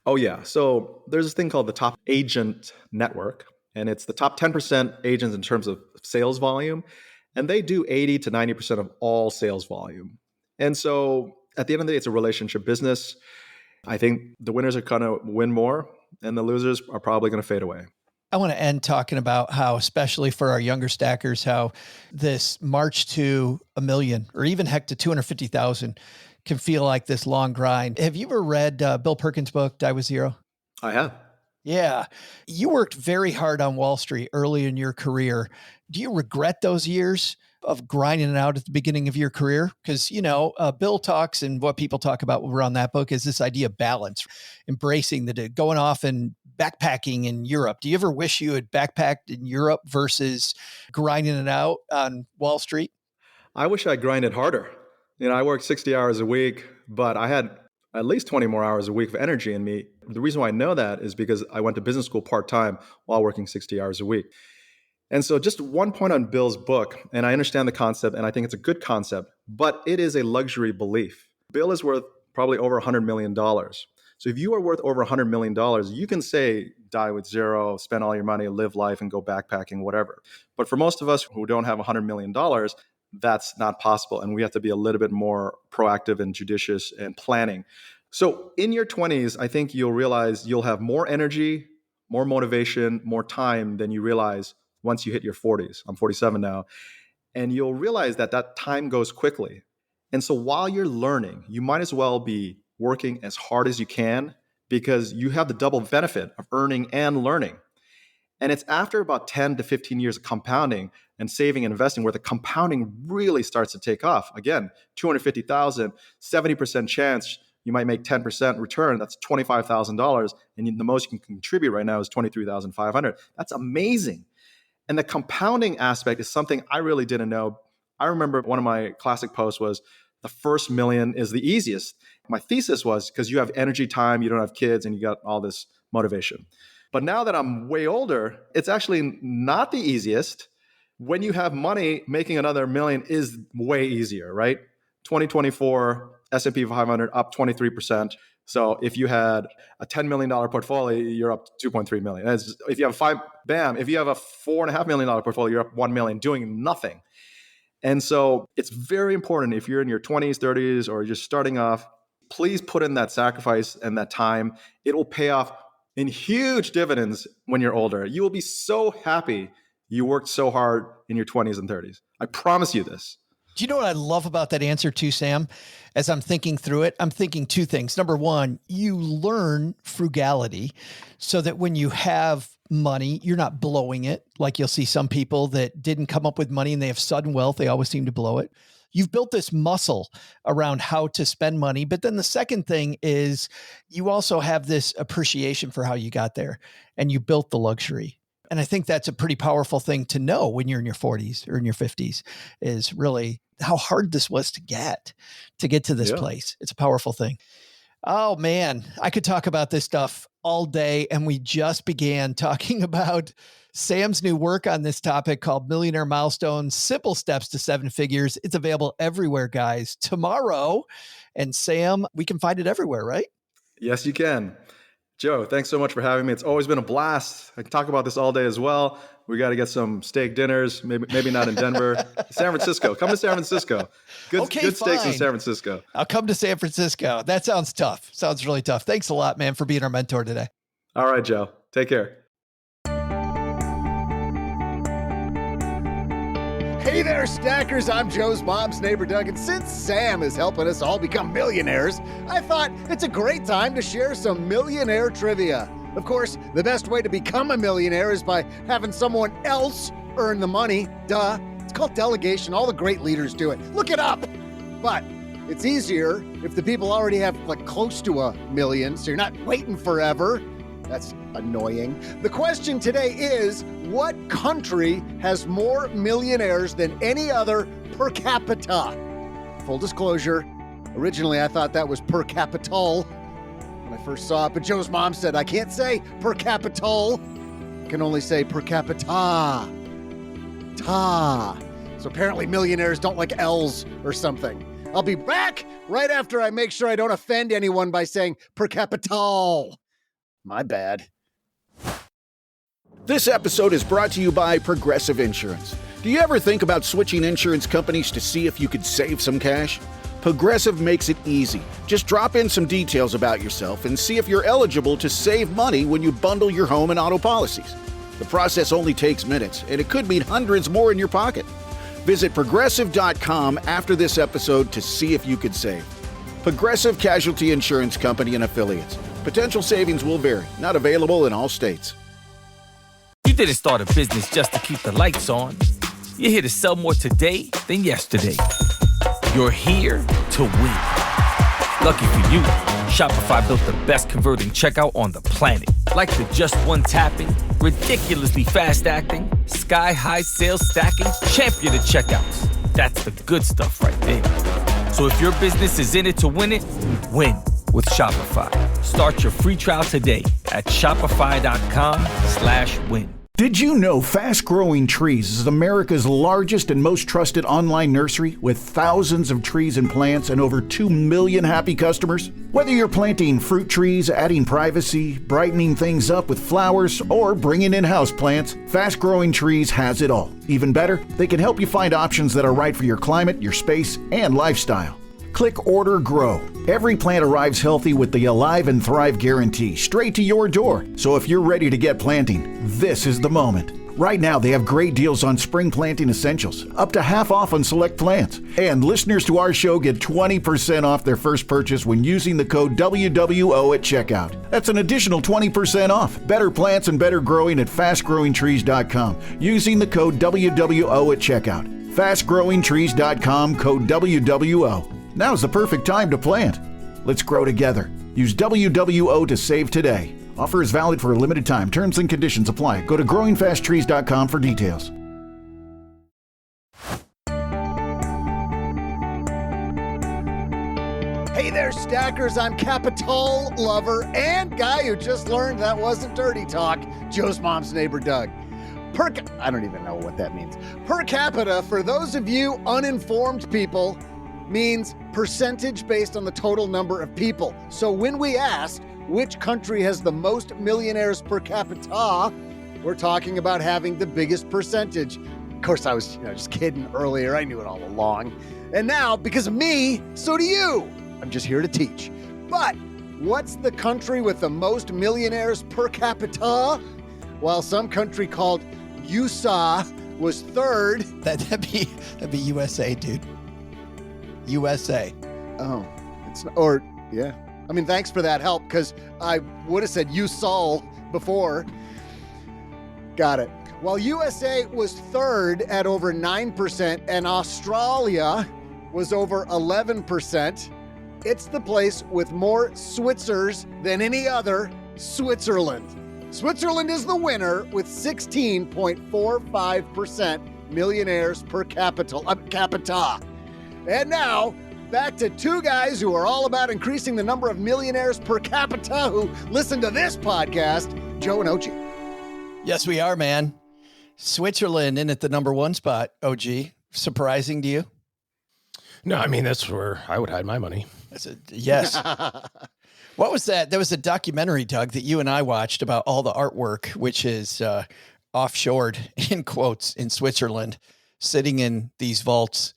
Oh, yeah. So there's this thing called the Top Agent Network, and it's the top 10% agents in terms of sales volume. And they do 80 to 90% of all sales volume. And so at the end of the day, it's a relationship business. I think the winners are going to win more and the losers are probably going to fade away. I want to end talking about how, especially for our younger stackers, how this march to $1 million or even heck to 250,000 can feel like this long grind. Have you ever read Bill Perkins' book, Die with Zero? I have. Yeah. You worked very hard on Wall Street early in your career. Do you regret those years of grinding it out at the beginning of your career? Because, Bill talks and what people talk about when we're on that book is this idea of balance, embracing going off and backpacking in Europe. Do you ever wish you had backpacked in Europe versus grinding it out on Wall Street? I wish I grinded harder. I worked 60 hours a week, but I had at least 20 more hours a week of energy in me. The reason why I know that is because I went to business school part-time while working 60 hours a week. And so just one point on Bill's book, and I understand the concept, and I think it's a good concept, but it is a luxury belief. Bill is worth probably over $100 million. So if you are worth over $100 million, you can say, die with zero, spend all your money, live life, and go backpacking, whatever. But for most of us who don't have $100 million, that's not possible. And we have to be a little bit more proactive and judicious and planning. So in your 20s, I think you'll realize you'll have more energy, more motivation, more time than you realize once you hit your 40s. I'm 47 now. And you'll realize that time goes quickly. And so while you're learning, you might as well be working as hard as you can because you have the double benefit of earning and learning. And it's after about 10 to 15 years of compounding and saving and investing where the compounding really starts to take off. Again, 250,000, 70% chance you might make 10% return. That's $25,000. And the most you can contribute right now is $23,500. That's amazing. And the compounding aspect is something I really didn't know. I remember one of my classic posts was the first million is the easiest. My thesis was because you have energy, time, you don't have kids, and you got all this motivation. But now that I'm way older, it's actually not the easiest. When you have money, making another million is way easier, right? 2024, S&P 500 up 23%. So if you had a $10 million portfolio, you're up 2.3 million. If you have if you have a $4.5 million portfolio, you're up 1 million doing nothing. And so it's very important if you're in your 20s, 30s, or just starting off, please put in that sacrifice and that time. It will pay off in huge dividends when you're older. You will be so happy you worked so hard in your 20s and 30s. I promise you this. Do you know what I love about that answer too, Sam? As I'm thinking through it, I'm thinking two things. Number one, you learn frugality so that when you have money, you're not blowing it. Like you'll see some people that didn't come up with money and they have sudden wealth. They always seem to blow it. You've built this muscle around how to spend money. But then the second thing is you also have this appreciation for how you got there and you built the luxury. And I think that's a pretty powerful thing to know when you're in your 40s or in your 50s is really how hard this was to get to this place. It's a powerful thing. Oh man, I could talk about this stuff all day. And we just began talking about Sam's new work on this topic called Millionaire Milestone, Simple Steps to Seven Figures. It's available everywhere, guys, tomorrow. And Sam, we can find it everywhere, right? Yes, you can. Joe, thanks so much for having me. It's always been a blast. I can talk about this all day as well. We got to get some steak dinners, maybe not in Denver. San Francisco. Come to San Francisco. Good steaks in San Francisco. I'll come to San Francisco. That sounds tough. Sounds really tough. Thanks a lot, man, for being our mentor today. All right, Joe. Take care. Hey there, stackers. I'm Joe's mom's neighbor, Doug. And since Sam is helping us all become millionaires, I thought it's a great time to share some millionaire trivia. Of course, the best way to become a millionaire is by having someone else earn the money. Duh. It's called delegation. All the great leaders do it. Look it up. But it's easier if the people already have close to $1 million, so you're not waiting forever. That's annoying. The question today is, what country has more millionaires than any other per capita? Full disclosure, originally I thought that was per capital when I first saw it, but Joe's mom said I can't say per capital. I can only say per capita. So apparently millionaires don't like L's or something. I'll be back right after I make sure I don't offend anyone by saying per capital. My bad. This episode is brought to you by Progressive Insurance. Do you ever think about switching insurance companies to see if you could save some cash? Progressive makes it easy. Just drop in some details about yourself and see if you're eligible to save money when you bundle your home and auto policies. The process only takes minutes, and it could mean hundreds more in your pocket. Visit Progressive.com after this episode to see if you could save. Progressive Casualty Insurance Company and Affiliates. Potential savings will vary. Not available in all states. You didn't start a business just to keep the lights on. You're here to sell more today than yesterday. You're here to win. Lucky for you, Shopify built the best converting checkout on the planet. Like the just one tapping, ridiculously fast acting, sky-high sales stacking, champion of checkouts. That's the good stuff right there. So if your business is in it to win it, win with Shopify. Start your free trial today at shopify.com/win. Did you know Fast Growing Trees is America's largest and most trusted online nursery with thousands of trees and plants and over 2 million happy customers? Whether you're planting fruit trees, adding privacy, brightening things up with flowers, or bringing in houseplants, Fast Growing Trees has it all. Even better, they can help you find options that are right for your climate, your space, and lifestyle. Click Order Grow. Every plant arrives healthy with the Alive and Thrive guarantee straight to your door. So if you're ready to get planting, this is the moment. Right now, they have great deals on spring planting essentials, up to half off on select plants. And listeners to our show get 20% off their first purchase when using the code WWO at checkout. That's an additional 20% off. Better plants and better growing at fastgrowingtrees.com using the code WWO at checkout. Fastgrowingtrees.com, code WWO. Now's the perfect time to plant. Let's grow together. Use WWO to save today. Offer is valid for a limited time. Terms and conditions apply. Go to growingfasttrees.com for details. Hey there, stackers. I'm Capital lover and guy who just learned that wasn't dirty talk, Joe's mom's neighbor, Doug. I don't even know what that means. Per capita, for those of you uninformed people, means percentage based on the total number of people. So when we asked which country has the most millionaires per capita, we're talking about having the biggest percentage. Of course, I was just kidding earlier. I knew it all along. And now, because of me, so do you. I'm just here to teach. But what's the country with the most millionaires per capita? Well, some country called USA was third. That'd be USA, dude. USA. Oh, yeah. I mean, thanks for that help, because I would have said you Saul before. Got it. While USA was third at over 9% and Australia was over 11%, it's the place with more Switzers than any other, Switzerland. Switzerland is the winner with 16.45% millionaires per capita. And now, back to two guys who are all about increasing the number of millionaires per capita who listen to this podcast, Joe and OG. Yes, we are, man. Switzerland in at the number one spot, OG. Surprising to you? No, I mean, that's where I would hide my money. Yes. What was that? There was a documentary, Doug, that you and I watched about all the artwork, which is offshored, in quotes, in Switzerland, sitting in these vaults.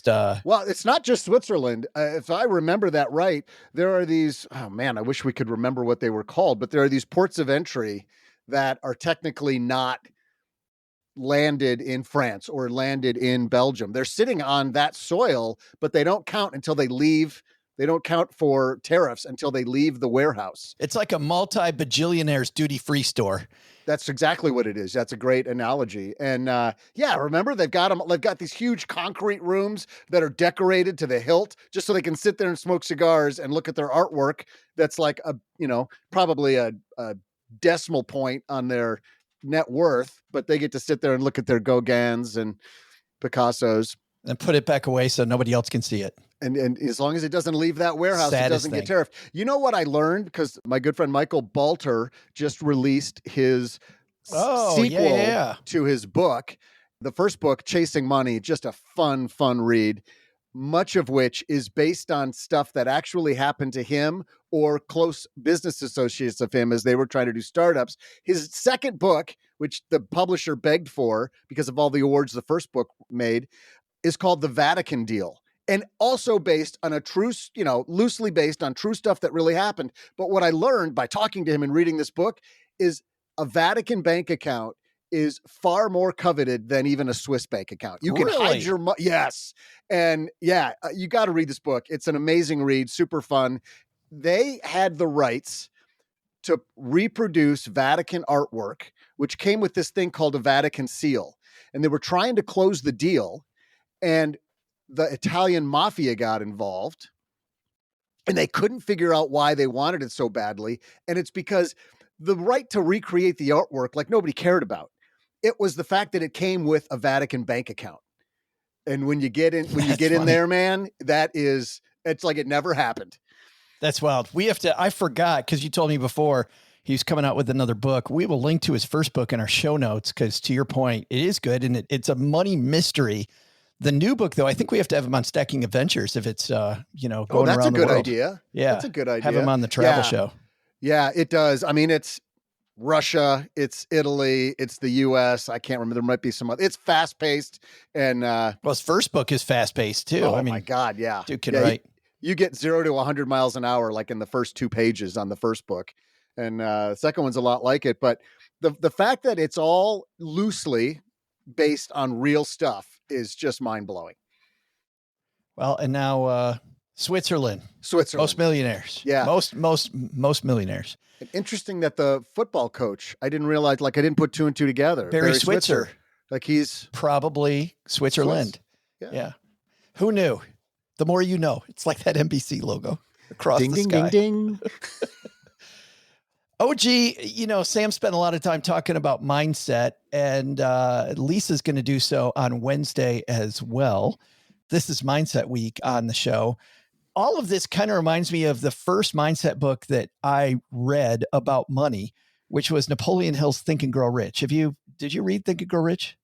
Well, it's not just Switzerland. If I remember that right, there are these, oh man, I wish we could remember what they were called, but there are these ports of entry that are technically not landed in France or landed in Belgium. They're sitting on that soil, but they don't count until they leave. They don't count for tariffs until they leave the warehouse. It's like a multi-bajillionaire's duty-free store. That's exactly what it is. That's a great analogy. And yeah, remember they've got these huge concrete rooms that are decorated to the hilt just so they can sit there and smoke cigars and look at their artwork. That's like probably a decimal point on their net worth, but they get to sit there and look at their Gauguins and Picassos and put it back away so nobody else can see it. And as long as it doesn't leave that warehouse, it doesn't get tariffed. You know what I learned? Because my good friend Michael Balter just released his sequel to his book. The first book, Chasing Money, just a fun read, much of which is based on stuff that actually happened to him or close business associates of him as they were trying to do startups. His second book, which the publisher begged for because of all the awards the first book made, is called The Vatican Deal. And also based on a true, loosely based on true stuff that really happened. But what I learned by talking to him and reading this book is a Vatican bank account is far more coveted than even a Swiss bank account. You can hide your money. Yes. And yeah, you got to read this book. It's an amazing read, super fun. They had the rights to reproduce Vatican artwork, which came with this thing called a Vatican seal. And they were trying to close the deal. And the Italian mafia got involved and they couldn't figure out why they wanted it so badly. And it's because the right to recreate the artwork, like nobody cared about. It was the fact that it came with a Vatican bank account. And when you get in, there, man, it's like it never happened. That's wild. I forgot because you told me before he's coming out with another book. We will link to his first book in our show notes because to your point, it is good. And it's a money mystery. The new book, though, I think we have to have him on Stacking Adventures if it's, going around the world. That's a good idea. Yeah. That's a good idea. Have him on the travel show. Yeah, it does. I mean, it's Russia, it's Italy, it's the US. I can't remember. There might be some other. It's fast paced. And, well, his first book is fast paced too. Oh, my God. Yeah. Dude can write. You get 0 to 100 miles an hour, like in the first 2 pages on the first book. And the second one's a lot like it, but the fact that it's all loosely based on real stuff is just mind blowing. Well, and now Switzerland, most millionaires. Yeah. Most millionaires. And interesting that the football coach, I didn't realize, like I didn't put two and two together. Barry Switzer. Like he's probably Switzerland. Yeah. Who knew? The more you know. It's like that NBC logo across ding, the ding, sky. ding, ding. OG, you know, Sam spent a lot of time talking about mindset, and Lisa's going to do so on Wednesday as well. This is Mindset Week on the show. All of this kind of reminds me of the first mindset book that I read about money, which was Napoleon Hill's Think and Grow Rich. Did you read Think and Grow Rich?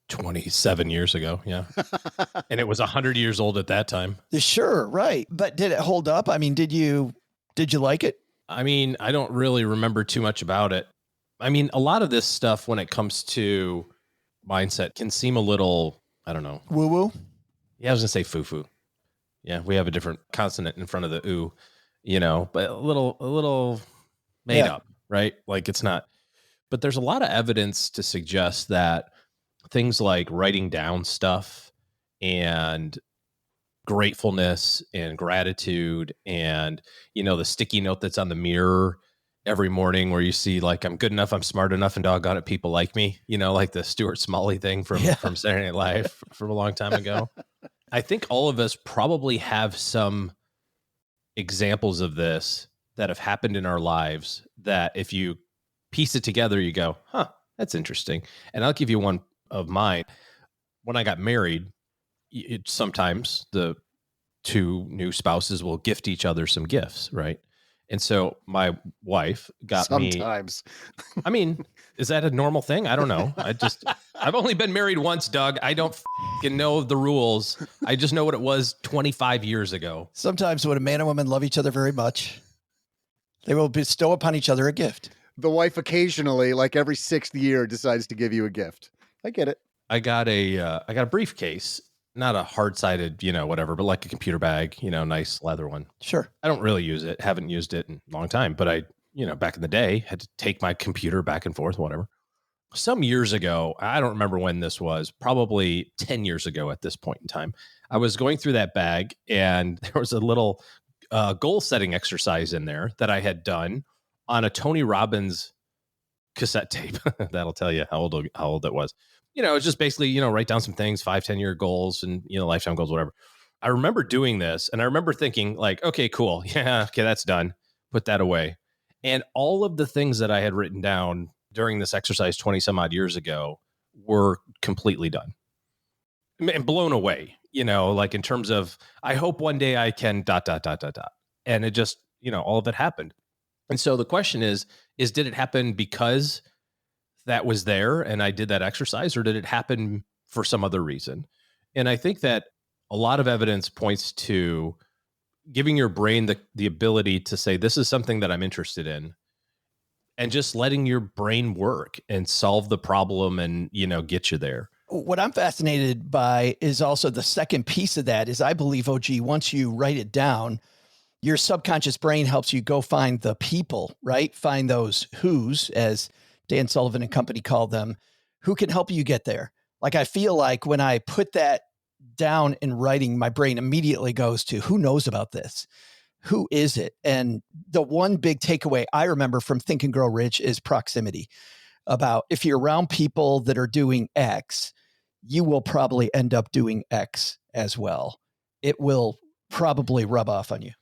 27 years ago. Yeah. And it was 100 years old at that time. Sure. Right. But did it hold up? I mean, did you like it? I mean, I don't really remember too much about it. I mean, a lot of this stuff when it comes to mindset can seem a little, I don't know. Woo woo. Yeah. I was gonna say foo-foo. Yeah. We have a different consonant in front of the ooh, you know, but a little made up, right? Like it's not, but there's a lot of evidence to suggest that things like writing down stuff and gratefulness and gratitude and, you know, the sticky note that's on the mirror every morning where you see like, I'm good enough, I'm smart enough, and doggone it, people like me, you know, like the Stuart Smalley thing from Saturday Night Live from a long time ago. I think all of us probably have some examples of this that have happened in our lives that if you piece it together, you go, huh, that's interesting. And I'll give you one of mine. When I got married, sometimes the two new spouses will gift each other some gifts, right? And so my wife got sometimes. I mean, is that a normal thing? I don't know. I've only been married once, Doug. I don't know the rules. I just know what it was 25 years ago. Sometimes when a man and woman love each other very much, they will bestow upon each other a gift. The wife occasionally, like every 6th year, decides to give you a gift. I get it. I got a briefcase, not a hard-sided, you know, whatever, but like a computer bag, you know, nice leather one. Sure. I don't really use it. Haven't used it in a long time, but I, you know, back in the day had to take my computer back and forth, whatever. Some years ago, I don't remember when this was, probably 10 years ago at this point in time, I was going through that bag and there was a little goal setting exercise in there that I had done on a Tony Robbins cassette tape. That'll tell you how old it was. You know, it's just basically, you know, write down some things, 5-10 year goals and, you know, lifetime goals, whatever. I remember doing this and I remember thinking like, okay, cool. Yeah. Okay. That's done. Put that away. And all of the things that I had written down during this exercise 20 some odd years ago were completely done and blown away, you know, like in terms of, I hope one day I can ... And it just, you know, all of it happened. And so the question is did it happen because that was there and I did that exercise, or did it happen for some other reason? And I think that a lot of evidence points to giving your brain the ability to say, this is something that I'm interested in, and just letting your brain work and solve the problem and, you know, get you there. What I'm fascinated by is also the second piece of that is I believe, OG, once you write it down, your subconscious brain helps you go find the people, right? Find those who's, as Dan Sullivan and company call them, who can help you get there. Like, I feel like when I put that down in writing, my brain immediately goes to who knows about this? Who is it? And the one big takeaway I remember from Think and Grow Rich is proximity. About if you're around people that are doing X, you will probably end up doing X as well. It will probably rub off on you.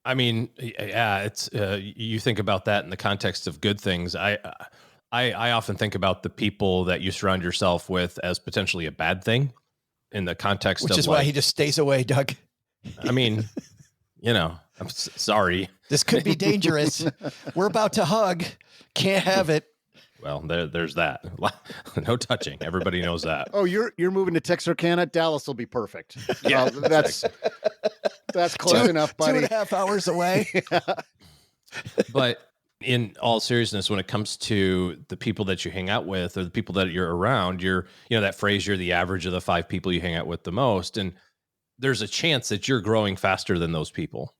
I mean, yeah, it's you think about that in the context of good things. I often think about the people that you surround yourself with as potentially a bad thing in the context of, which is why he just stays away, Doug. I mean, you know, I'm sorry. This could be dangerous. We're about to hug. Can't have it. Well, there's that. No touching. Everybody knows that. Oh, you're moving to Texarkana? Dallas will be perfect. Yeah, that's close enough, buddy. 2.5 hours away. Yeah. But in all seriousness, when it comes to the people that you hang out with or the people that you're around, you know, that phrase, you're the average of the 5 people you hang out with the most. And there's a chance that you're growing faster than those people,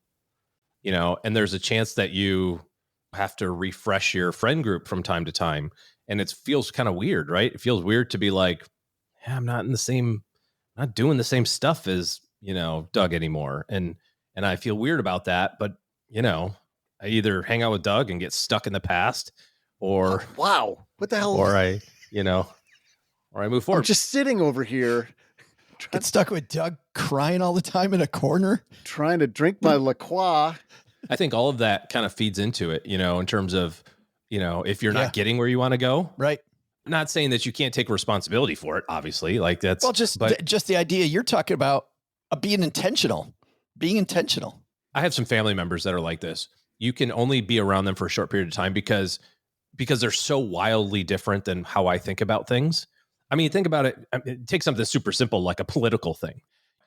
you know, and there's a chance that you have to refresh your friend group from time to time. And it feels kind of weird, right? It feels weird to be like, yeah, I'm not doing the same stuff as, Doug anymore. And I feel weird about that. But, I either hang out with Doug and get stuck in the past or, wow, what the hell? Or I move forward. I'm just sitting over here. Get stuck with Doug crying all the time in a corner. Trying to drink my La Croix. I think all of that kind of feeds into it, in terms of, if you're not getting where you want to go. Right. I'm not saying that you can't take responsibility for it, obviously. Like that's just the idea you're talking about being intentional. I have some family members that are like this. You can only be around them for a short period of time because they're so wildly different than how I think about things. I mean, think about it. Take something super simple, like a political thing.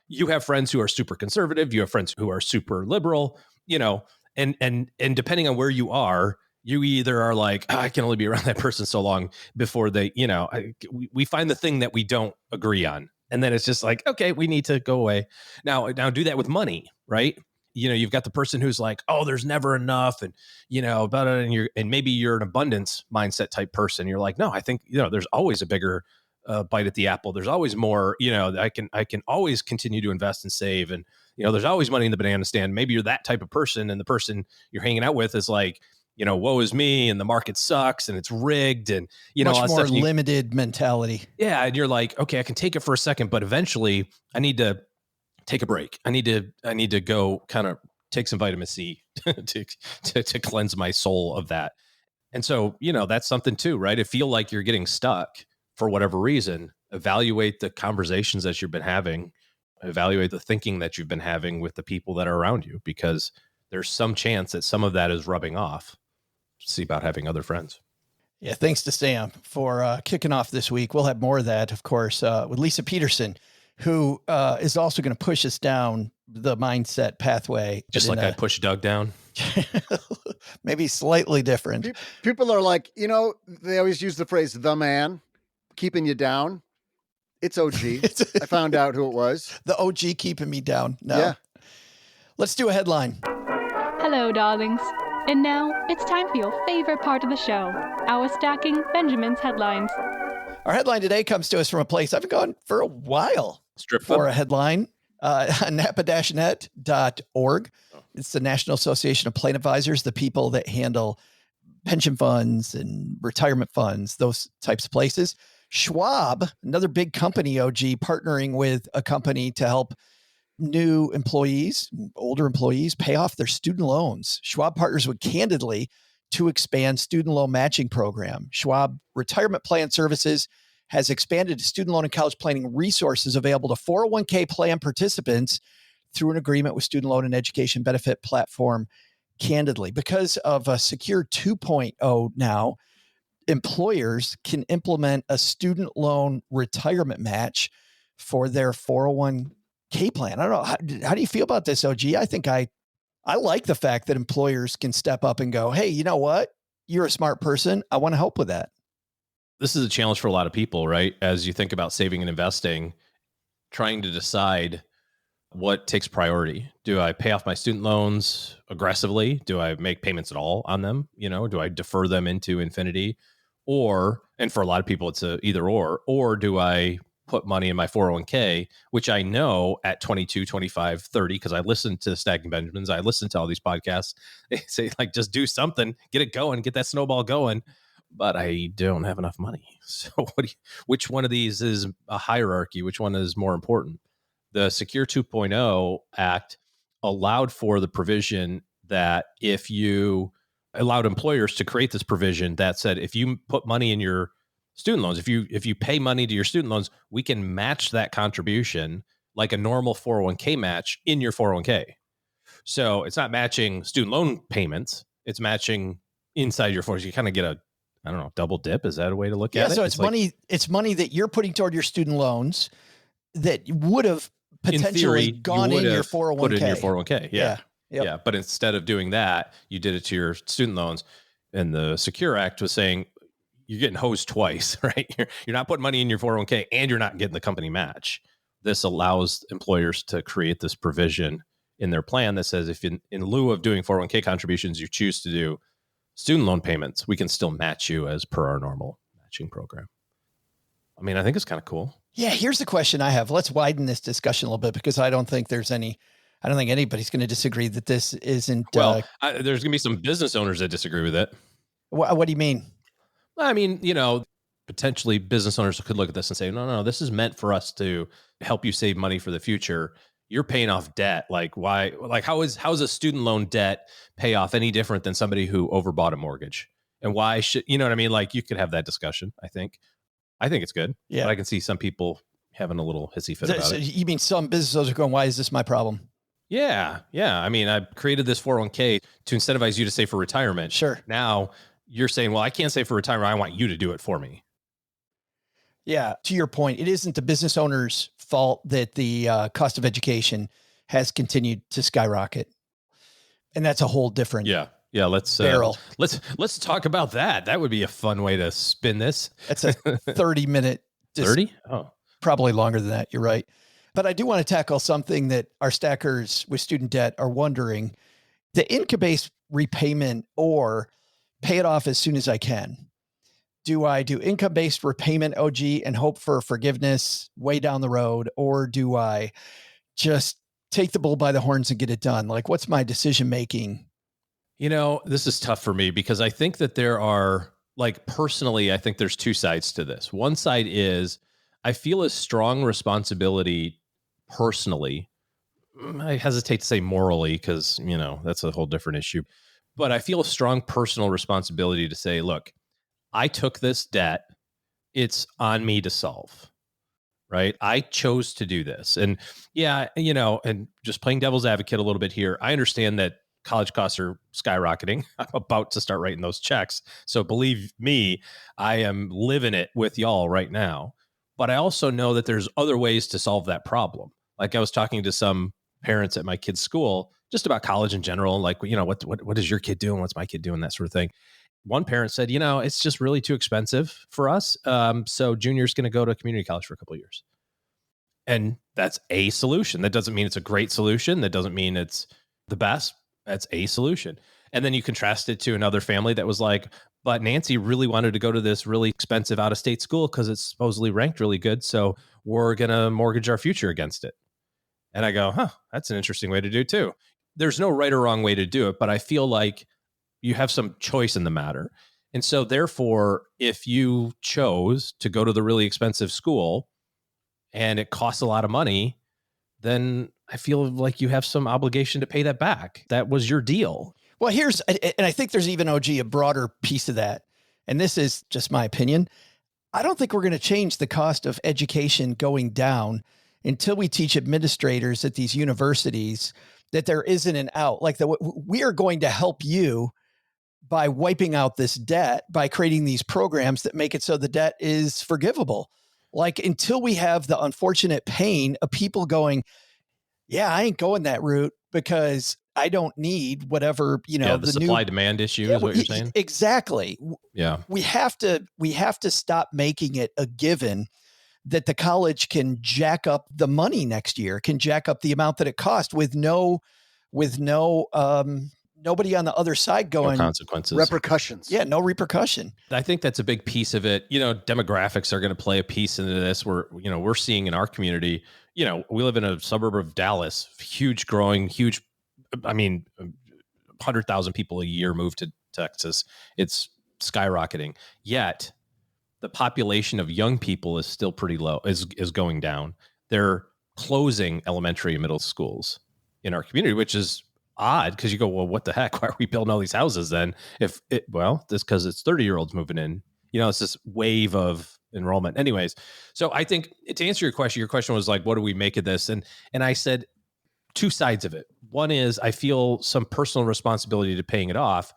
You have friends who are super conservative. You have friends who are super liberal, and depending on where you are, you either are like, I can only be around that person so long before they, we find the thing that we don't agree on. And then it's just like, okay, we need to go away. Now do that with money, right? You've got the person who's like, oh, there's never enough. And, and maybe you're an abundance mindset type person. You're like, no, I think, there's always a bigger bite at the apple. There's always more, I can always continue to invest and save. And, there's always money in the banana stand. Maybe you're that type of person. And the person you're hanging out with is like, woe is me and the market sucks and it's rigged and, much more limited mentality. Yeah. And you're like, okay, I can take it for a second, but eventually I need to take a break. I need to go kind of take some vitamin C to cleanse my soul of that. And so, that's something too, right? If you feel like you're getting stuck for whatever reason, evaluate the conversations that you've been having, evaluate the thinking that you've been having with the people that are around you, because there's some chance that some of that is rubbing off. See about having other friends. Yeah. Thanks to Sam for kicking off this week. We'll have more of that, of course, with Lisa Peterson, who is also going to push us down the mindset pathway. Just like I pushed Doug down. Maybe slightly different. People are like, they always use the phrase, the man keeping you down. It's OG. I found out who it was. The OG keeping me down. No. Yeah. Let's do a headline. Hello, darlings. And now it's time for your favorite part of the show, our Stacking Benjamin's headlines. Our headline today comes to us from a place I've gone for a while. Strip for a headline, napa-net.org. It's the National Association of Plan Advisors, the people that handle pension funds and retirement funds, those types of places. Schwab, another big company, OG, partnering with a company to help new employees, older employees, pay off their student loans. Schwab partners with Candidly to expand student loan matching program. Schwab Retirement Plan Services has expanded student loan and college planning resources available to 401k plan participants through an agreement with student loan and education benefit platform Candidly. Because of a Secure 2.0 now, employers can implement a student loan retirement match for their 401k plan. I don't know. How do you feel about this, OG? I think I like the fact that employers can step up and go, hey, you know what? You're a smart person. I want to help with that. This is a challenge for a lot of people, right? As you think about saving and investing, trying to decide what takes priority. Do I pay off my student loans aggressively? Do I make payments at all on them? Do I defer them into infinity? And for a lot of people, it's a either or do I put money in my 401k, which I know at 22, 25, 30, because I listened to Stacking Benjamins, I listened to all these podcasts. They say, like, just do something, get it going, get that snowball going. But I don't have enough money. So which one of these is a hierarchy? Which one is more important? The Secure 2.0 Act allowed for the provision that if you allowed employers to create this provision that said, if you put money in your student loans, if you pay money to your student loans, we can match that contribution like a normal 401k match in your 401k. So it's not matching student loan payments. It's matching inside your 401k. You kind of get a, I don't know, double dip. Is that a way to look at it? So it's money. It's money that you're putting toward your student loans that would have potentially gone in your 401k. Put it in your 401k. Yeah. Yep. Yeah. But instead of doing that, you did it to your student loans. And the Secure Act was saying you're getting hosed twice, right? You're not putting money in your 401k and you're not getting the company match. This allows employers to create this provision in their plan that says if in lieu of doing 401k contributions, you choose to do student loan payments, we can still match you as per our normal matching program. I mean, I think it's kind of cool. Yeah. Here's the question I have. Let's widen this discussion a little bit, because I don't think anybody's going to disagree that this isn't. Well, there's going to be some business owners that disagree with it. What do you mean? I mean, potentially business owners could look at this and say, no, this is meant for us to help you save money for the future. You're paying off debt. Like, why? Like, how is a student loan debt payoff any different than somebody who overbought a mortgage? And why should, you know what I mean? Like, you could have that discussion. I think it's good. Yeah. But I can see some people having a little hissy fit about it. You mean some business owners are going, why is this my problem? Yeah. I mean, I created this 401k to incentivize you to save for retirement. Sure. Now you're saying, well, I can't save for retirement. I want you to do it for me. Yeah. To your point, it isn't the business owner's fault that the cost of education has continued to skyrocket. And that's a whole different let's barrel. Let's talk about that. That would be a fun way to spin this. That's a 30-minute 30? Oh, probably longer than that. You're right. But I do want to tackle something that our stackers with student debt are wondering: the income-based repayment or pay it off as soon as I can. Do I do income-based repayment OG and hope for forgiveness way down the road? Or do I just take the bull by the horns and get it done? Like, what's my decision-making? This is tough for me, because I think that there are, like, personally, I think there's two sides to this. One side is I feel a strong responsibility personally. I hesitate to say morally, because, that's a whole different issue. But I feel a strong personal responsibility to say, look, I took this debt. It's on me to solve, right? I chose to do this. And and just playing devil's advocate a little bit here, I understand that college costs are skyrocketing. I'm about to start writing those checks. So believe me, I am living it with y'all right now. But I also know that there's other ways to solve that problem. Like, I was talking to some parents at my kid's school just about college in general. Like, what is your kid doing? What's my kid doing? That sort of thing. One parent said, it's just really too expensive for us. So junior's going to go to community college for a couple of years. And that's a solution. That doesn't mean it's a great solution. That doesn't mean it's the best. That's a solution. And then you contrast it to another family that was like, but Nancy really wanted to go to this really expensive out-of-state school because it's supposedly ranked really good. So we're going to mortgage our future against it. And I go, that's an interesting way to do it too. There's no right or wrong way to do it, but I feel like you have some choice in the matter. And so therefore, if you chose to go to the really expensive school and it costs a lot of money, then I feel like you have some obligation to pay that back. That was your deal. Well, and I think there's even, OG, a broader piece of that. And this is just my opinion. I don't think we're going to change the cost of education going down until we teach administrators at these universities that there isn't an out. Like, we are going to help you by wiping out this debt, by creating these programs that make it so the debt is forgivable. Like, until we have the unfortunate pain of people going, yeah, I ain't going that route because I don't need whatever, the supply demand issue is what you're saying. Exactly. Yeah. We have to stop making it a given that the college can jack up the money next year, can jack up the amount that it costs with no nobody on the other side going, no consequences, repercussions. Yeah, no repercussion. I think that's a big piece of it. Demographics are going to play a piece into this. We're seeing in our community, we live in a suburb of Dallas, growing, 100,000 people a year move to Texas. It's skyrocketing. Yet the population of young people is still pretty low, is going down. They're closing elementary and middle schools in our community, which is odd, because you go, well, what the heck? Why are we building all these houses then? This because it's 30-year-olds moving in. It's this wave of enrollment. Anyways, so I think, to answer your question was like, what do we make of this? And I said two sides of it. One is I feel some personal responsibility to paying it off,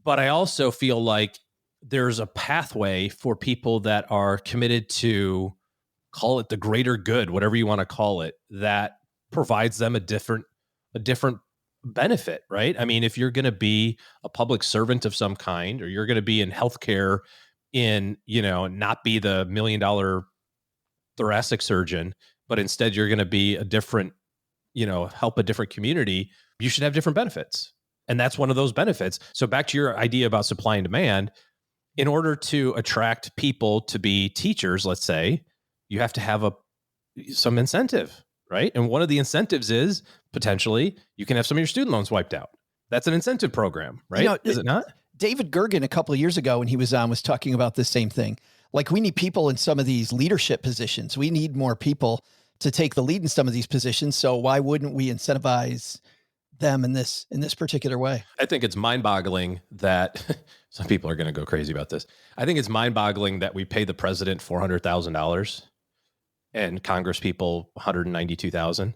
but I also feel like there's a pathway for people that are committed to, call it the greater good, whatever you want to call it, that provides them a different benefit, right? I mean, if you're going to be a public servant of some kind, or you're going to be in healthcare, not be the $1 million thoracic surgeon, but instead you're going to be a different, help a different community, you should have different benefits. And that's one of those benefits. So back to your idea about supply and demand, in order to attract people to be teachers, let's say, you have to have some incentive, right? And one of the incentives is potentially you can have some of your student loans wiped out. That's an incentive program, right? Is it not? David Gergen, a couple of years ago when he was on, was talking about this same thing. Like, we need people in some of these leadership positions. We need more people to take the lead in some of these positions. So why wouldn't we incentivize them in this particular way? I think it's mind-boggling that some people are going to go crazy about this. I think it's mind-boggling that we pay the president $400,000 and Congress people $192,000,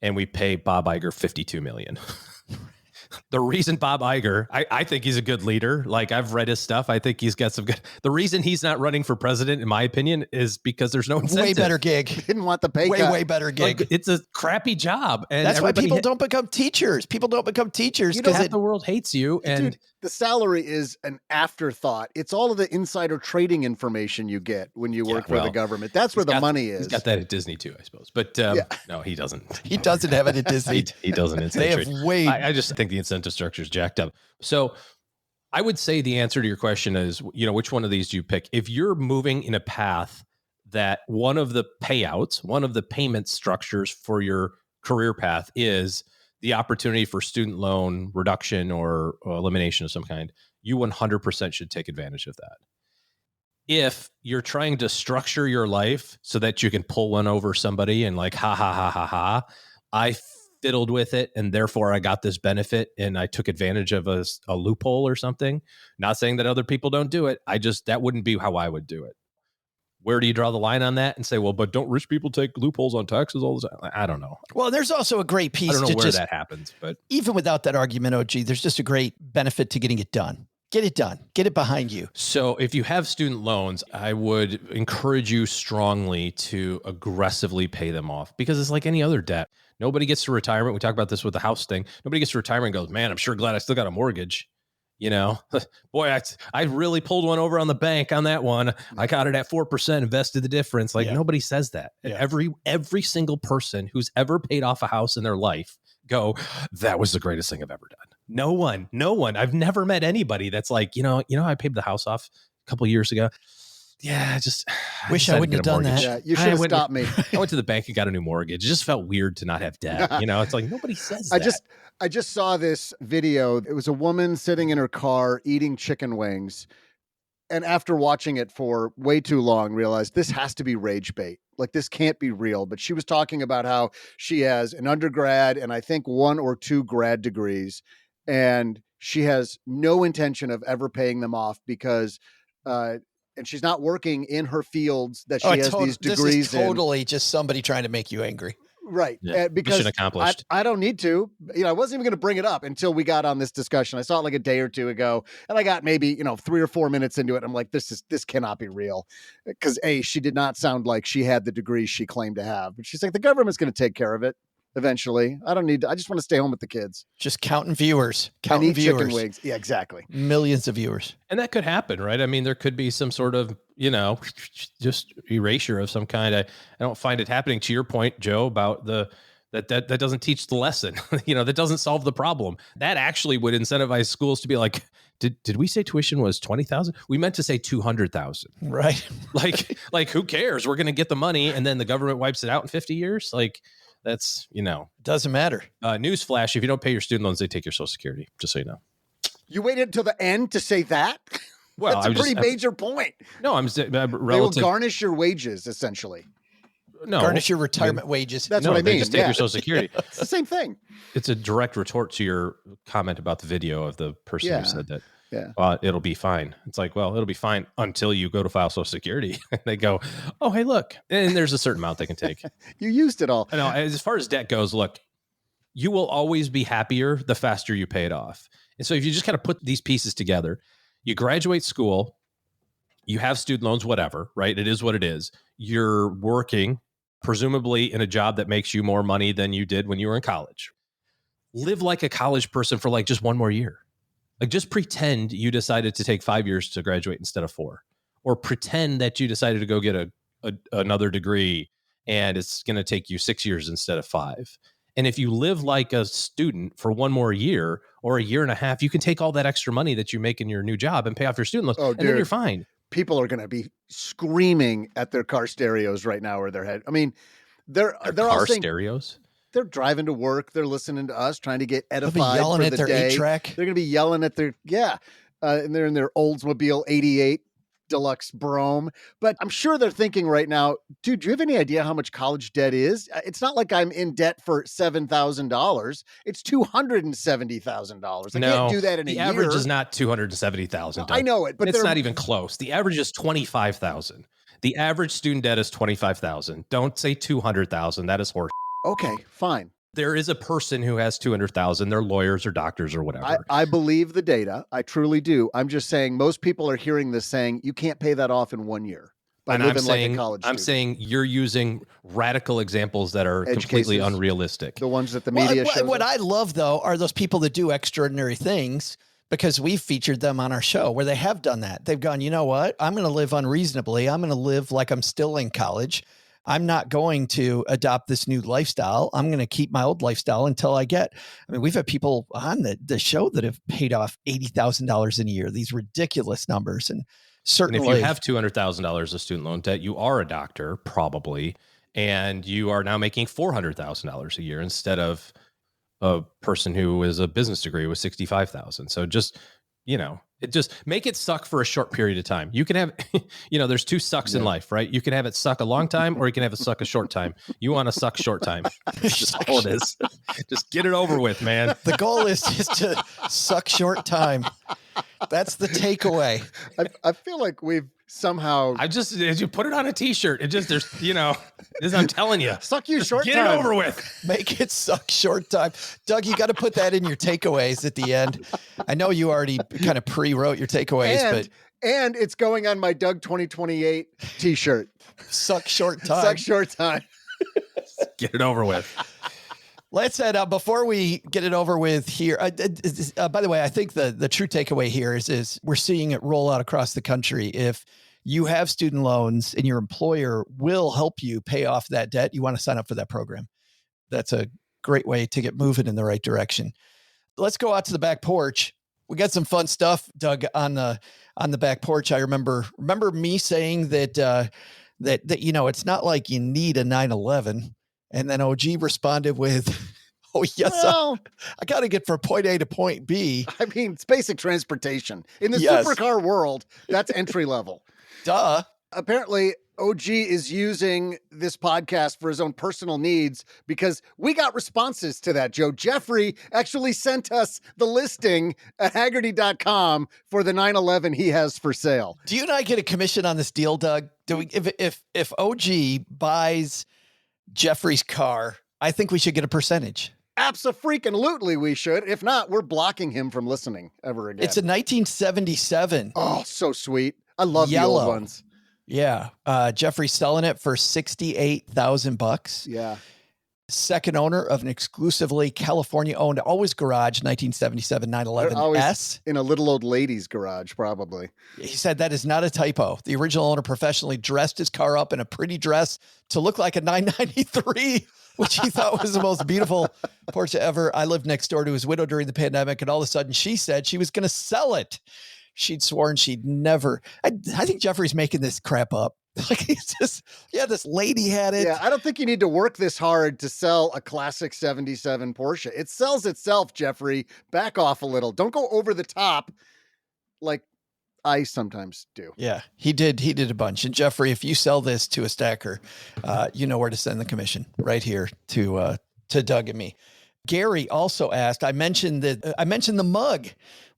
and we pay Bob Iger $52 million. The reason Bob Iger, I think he's a good leader. Like, I've read his stuff. I think he's got some good. The reason he's not running for president, in my opinion, is because there's no incentive. Way better gig. Didn't want the pay cut. Way better gig. Like, it's a crappy job. And that's why people don't become teachers. People don't become teachers because the world hates you. And dude, the salary is an afterthought. It's all of the insider trading information you get when you work for the government. That's where the money is. He's got that at Disney too, I suppose. But no, he doesn't. He doesn't have it at Disney. He doesn't. They have way. I just think the incentive structure is jacked up. So I would say the answer to your question is, which one of these do you pick? If you're moving in a path that one of the payouts, one of the payment structures for your career path is the opportunity for student loan reduction or elimination of some kind, you 100% should take advantage of that. If you're trying to structure your life so that you can pull one over somebody and like, I fiddled with it and therefore I got this benefit and I took advantage of a loophole or something. Not saying that other people don't do it. That wouldn't be how I would do it. Where do you draw the line on that and say, well, but don't rich people take loopholes on taxes all the time? I don't know. Well, there's also a great piece. I don't know where that happens, but even without that argument, OG, there's just a great benefit to getting it done. Get it done. Get it behind you. So if you have student loans, I would encourage you strongly to aggressively pay them off because it's like any other debt. Nobody gets to retirement. We talk about this with the house thing. Nobody gets to retirement and goes, man, I'm sure glad I still got a mortgage. Boy, I really pulled one over on the bank on that one. I got it at 4%, invested the difference. Like nobody says that. Yeah. Every single person who's ever paid off a house in their life that was the greatest thing I've ever done. No one. I've never met anybody that's like, I paid the house off a couple of years ago. Yeah, I just wish I wouldn't have done that. Yeah, you should have stopped me. I went to the bank and got a new mortgage. It just felt weird to not have debt. It's like nobody says that. I just saw this video. It was a woman sitting in her car eating chicken wings. And after watching it for way too long, realized this has to be rage bait. Like, this can't be real. But she was talking about how she has an undergrad and I think 1 or 2 grad degrees. And she has no intention of ever paying them off because, and she's not working in her fields that she has these degrees in. This is totally just somebody trying to make you angry. Right. Yeah. Because mission accomplished. I don't need to. I wasn't even going to bring it up until we got on this discussion. I saw it like a day or two ago, and I got maybe 3 or 4 minutes into it. I'm like, this cannot be real, because she did not sound like she had the degree she claimed to have. But she's like, the government's going to take care of it eventually. I don't need to. I just want to stay home with the kids. Just counting viewers. Counting chicken wings. Yeah, exactly. Millions of viewers. And that could happen, right? I mean, there could be some sort of, just erasure of some kind. I don't find it happening. To your point, Joe, about that doesn't teach the lesson. That doesn't solve the problem. That actually would incentivize schools to be like, did we say tuition was 20,000? We meant to say 200,000. Right. like who cares? We're going to get the money and then the government wipes it out in 50 years. Like, that's, doesn't matter. Newsflash, if you don't pay your student loans, they take your Social Security, just so you know. You waited until the end to say that? Well, that's a pretty major point. No, they will garnish your wages, essentially. No, garnish your retirement wages. That's what I mean. They just take your Social Security. It's the same thing. It's a direct retort to your comment about the video of the person who said that. Yeah. It'll be fine. It's like, well, it'll be fine until you go to file Social Security. They go, oh, hey, look. And there's a certain amount they can take. You used it all. No, as far as debt goes, look, you will always be happier the faster you pay it off. And so if you just kind of put these pieces together, you graduate school, you have student loans, whatever, right? It is what it is. You're working, presumably in a job that makes you more money than you did when you were in college. Live like a college person for like just 1 more year. Like, just pretend you decided to take 5 years to graduate instead of 4, or pretend that you decided to go get another degree and it's going to take you 6 years instead of 5. And if you live like a student for one more year or a year and a half, you can take all that extra money that you make in your new job and pay off your student loans. Oh, and then you're fine. People are going to be screaming at their car stereos right now or their head. I mean, they're all saying, stereos. They're driving to work. They're listening to us, trying to get edified. They'll be yelling for at the their day. 8-track. They're going to be yelling at their, and they're in their Oldsmobile 88 Deluxe Brougham. But I'm sure they're thinking right now, dude, do you have any idea how much college debt is? It's not like I'm in debt for $7,000. It's $270,000. I can't do that in a year. The average is not $270,000. I know it, but it's not even close. The average is $25,000. The average student debt is $25,000. Don't say $200,000. That is horse. Okay, fine. There is a person who has $200,000. They're lawyers or doctors or whatever. I believe the data. I truly do. I'm just saying most people are hearing this saying you can't pay that off in 1 year. And I'm saying you're using radical examples that are completely unrealistic. The ones that the media shows. What I love, though, are those people that do extraordinary things, because we've featured them on our show where they have done that. They've gone, you know what? I'm going to live unreasonably. I'm going to live like I'm still in college. I'm not going to adopt this new lifestyle. I'm going to keep my old lifestyle until I get, we've had people on the show that have paid off $80,000 in a year, these ridiculous numbers. And certainly, and if you have $200,000 of student loan debt, you are a doctor probably, and you are now making $400,000 a year instead of a person who is a business degree with $65,000. So just, just make it suck for a short period of time. You can have, there's two sucks in life, right? You can have it suck a long time, or you can have it suck a short time. You want to suck short time. That's just all it is. Just get it over with, man. The goal is just to suck short time. That's the takeaway. I feel like we've somehow. as you put it on a t-shirt, I'm telling you. Suck you short time. Get it over with. Make it suck short time. Doug, you got to put that in your takeaways at the end. I know you already kind of pre-wrote your takeaways, and it's going on my Doug 2028 t-shirt. Suck short time. Suck short time. Get it over with. Let's head up before we get it over with here. By the way, I think the true takeaway here is we're seeing it roll out across the country. If you have student loans and your employer will help you pay off that debt, you want to sign up for that program. That's a great way to get moving in the right direction. Let's go out to the back porch. We got some fun stuff, Doug, on the back porch. I remember me saying that it's not like you need a 911. And then OG responded with, oh, yes, well, I got to get from point A to point B. It's basic transportation. In the supercar world, that's entry level. Duh. Apparently, OG is using this podcast for his own personal needs because we got responses to that, Joe. Jeffrey actually sent us the listing at Haggerty.com for the 911 he has for sale. Do you and I get a commission on this deal, Doug? Do we? If OG buys Jeffrey's car, I think we should get a percentage. Abso-freaking-lutely we should. If not, we're blocking him from listening ever again. It's a 1977. Oh, so sweet. I love Yellow. the old ones. Yeah. Jeffrey's selling it for $68,000. Yeah. Second owner of an exclusively California-owned, always garage, 1977 911S. In a little old lady's garage, probably. He said that is not a typo. The original owner professionally dressed his car up in a pretty dress to look like a 993, which he thought was the most beautiful Porsche ever. I lived next door to his widow during the pandemic, and all of a sudden she said she was going to sell it. She'd sworn she'd never. I think Jeffrey's making this crap up. Like he's just, this lady had it. Yeah, I don't think you need to work this hard to sell a classic 77 Porsche. It sells itself, Jeffrey. Back off a little. Don't go over the top like I sometimes do. Yeah, he did a bunch. And Jeffrey, if you sell this to a stacker, you know where to send the commission, right here to Doug and me. Gary also asked, I mentioned the mug.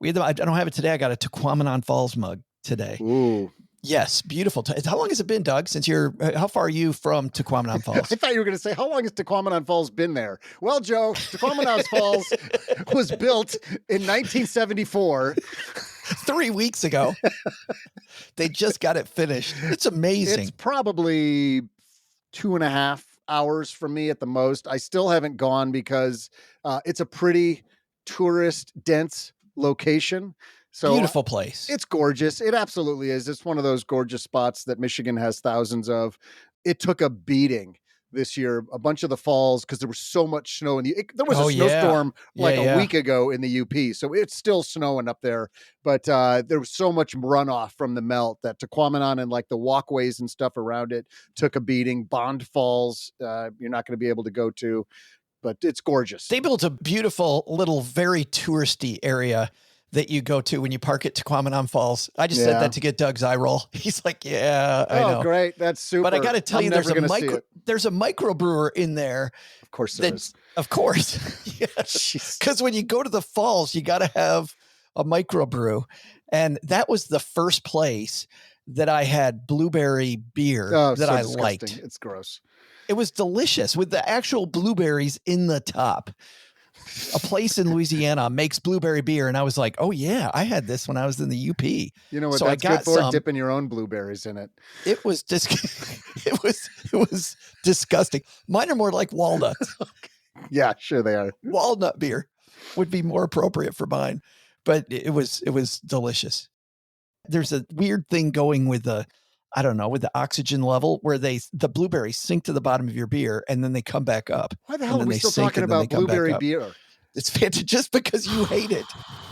I don't have it today. I got a Tequamanon Falls mug today. Ooh. Yes, beautiful. How long has it been, Doug, since how far are you from Tequamanon Falls? I thought you were going to say, how long has Tequamanon Falls been there? Well, Joe, Tequamanon Falls was built in 1974. 3 weeks ago. They just got it finished. It's amazing. It's probably 2.5 hours from me at the most. I still haven't gone because it's a pretty tourist dense location. So beautiful place. It's gorgeous. It absolutely is. It's one of those gorgeous spots that Michigan has thousands of. It took a beating this year. A bunch of the falls, because there was so much snow there was a yeah. snowstorm like Yeah. a week ago in the UP, so it's still snowing up there. But there was so much runoff from the melt that Tequamanon and like the walkways and stuff around it took a beating. Bond Falls, you're not going to be able to go to, but it's gorgeous. They built a beautiful little, very touristy area that you go to when you park at Tequamanon Falls. I just said that to get Doug's eye roll. He's like, yeah, I know. Oh, great. That's super. But I got to tell you, there's a there's microbrewer in there. Of course there is. Of course. Because when you go to the falls, you got to have a microbrew. And that was the first place that I had blueberry beer that I liked. It's gross. It was delicious with the actual blueberries in the top. A place in Louisiana makes blueberry beer, and I was like, "Oh yeah, I had this when I was in the UP." You know what? So That's I got good for some. Dipping your own blueberries in it. It was it was disgusting. Mine are more like walnuts. Yeah, sure they are. Walnut beer would be more appropriate for mine, but it was delicious. There's a weird thing going with the oxygen level where the blueberries sink to the bottom of your beer and then they come back up. Why the hell are we still talking about blueberry beer? It's fantastic just because you hate it.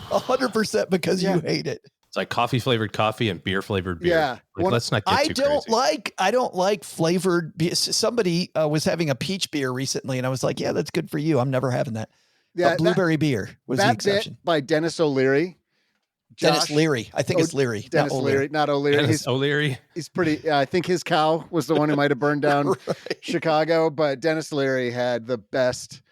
100% because you hate it. It's like coffee flavored coffee and beer flavored beer. Yeah. Like, let's not get too crazy. I don't like flavored beer. Somebody was having a peach beer recently and I was like, yeah, that's good for you. I'm never having that. Yeah, but blueberry beer was the exception. Bit by Dennis O'Leary. Dennis Leary. I think it's Leary. Dennis Leary, not O'Leary. Dennis O'Leary. He's pretty, I think his cow was the one who might have burned down Chicago, but Dennis Leary had the best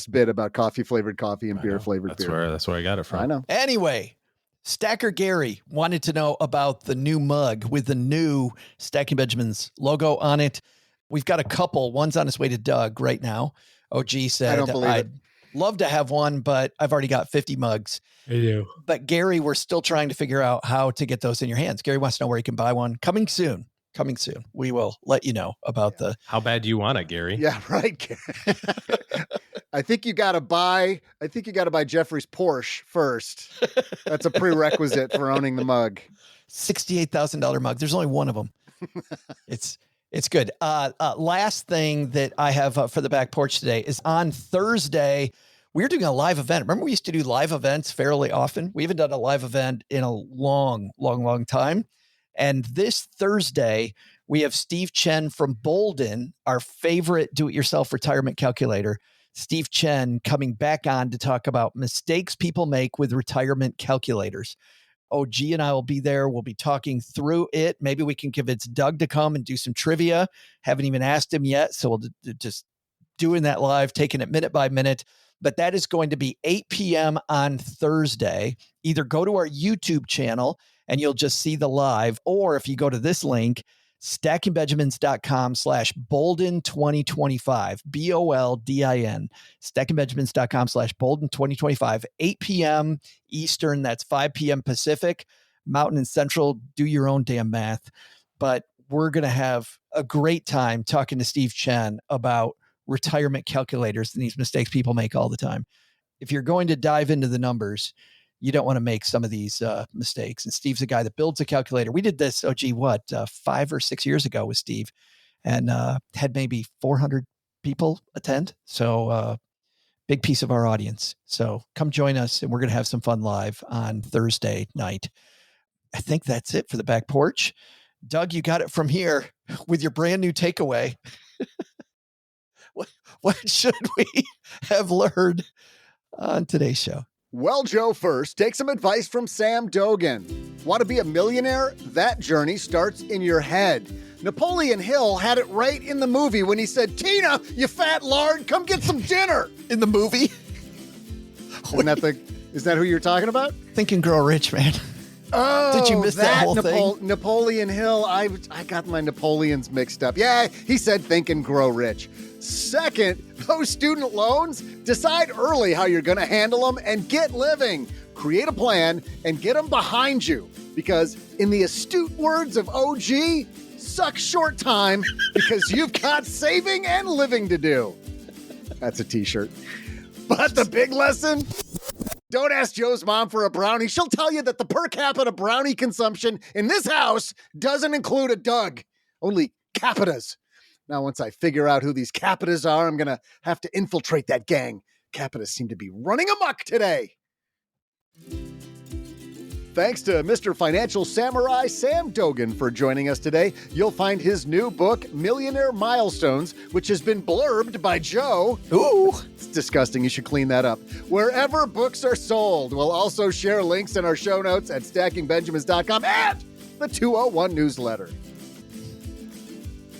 bit about coffee flavored coffee and beer flavored beer. That's where I got it from. I know. Anyway, Stacker Gary wanted to know about the new mug with the new Stacking Benjamins logo on it. We've got a couple. One's on its way to Doug right now. OG said, I don't believe it. Love to have one, but I've already got 50 mugs. I do. But Gary, we're still trying to figure out how to get those in your hands. Gary wants to know where you can buy one. Coming soon. We will let you know about How bad do you want it, Gary? Yeah, right. I think you got to buy Jeffrey's Porsche first. That's a prerequisite for owning the mug. $68,000 mug. There's only one of them. It's good. Last thing that I have for the back porch today is on Thursday, we're doing a live event. Remember we used to do live events fairly often? We haven't done a live event in a long time. And this Thursday, we have Steve Chen from Bolden, our favorite do-it-yourself retirement calculator. Steve Chen coming back on to talk about mistakes people make with retirement calculators. OG and I will be there. We'll be talking through it. Maybe we can convince Doug to come and do some trivia. Haven't even asked him yet. So we'll just doing that live, taking it minute by minute. But that is going to be 8 p.m. on Thursday. Either go to our YouTube channel and you'll just see the live, or if you go to this link, stackingbenjamins.com/Bolden2025, BOLDIN, stackingbenjamins.com/Bolden2025, 8 p.m. Eastern. That's 5 p.m. Pacific, Mountain and Central. Do your own damn math. But we're going to have a great time talking to Steve Chen about retirement calculators and these mistakes people make all the time. If you're going to dive into the numbers, you don't want to make some of these mistakes. And Steve's a guy that builds a calculator. We did this, 5 or 6 years ago with Steve, and had maybe 400 people attend. So big piece of our audience. So come join us, and we're going to have some fun live on Thursday night. I think that's it for the back porch. Doug, you got it from here with your brand new takeaway. What should we have learned on today's show? Well, Joe, first, take some advice from Sam Dogen. Want to be a millionaire? That journey starts in your head. Napoleon Hill had it right in the movie when he said, "Tina, you fat lard, come get some dinner." In the movie? Is that who you're talking about? Think and Grow Rich, man. Oh, did you miss that whole thing? Napoleon Hill. I got my Napoleons mixed up. Yeah, he said think and grow rich. Second, those student loans, decide early how you're going to handle them and get living. Create a plan and get them behind you. Because in the astute words of OG, suck short time because you've got saving and living to do. That's a t-shirt. But the big lesson? Don't ask Joe's mom for a brownie. She'll tell you that the per capita brownie consumption in this house doesn't include a Doug. Only capitas. Now, once I figure out who these Capitas are, I'm going to have to infiltrate that gang. Capitas seem to be running amok today. Thanks to Mr. Financial Samurai Sam Dogen for joining us today. You'll find his new book, Millionaire Milestones, which has been blurbed by Joe. Ooh. It's disgusting. You should clean that up. Wherever books are sold. We'll also share links in our show notes at stackingbenjamins.com and the 201 newsletter.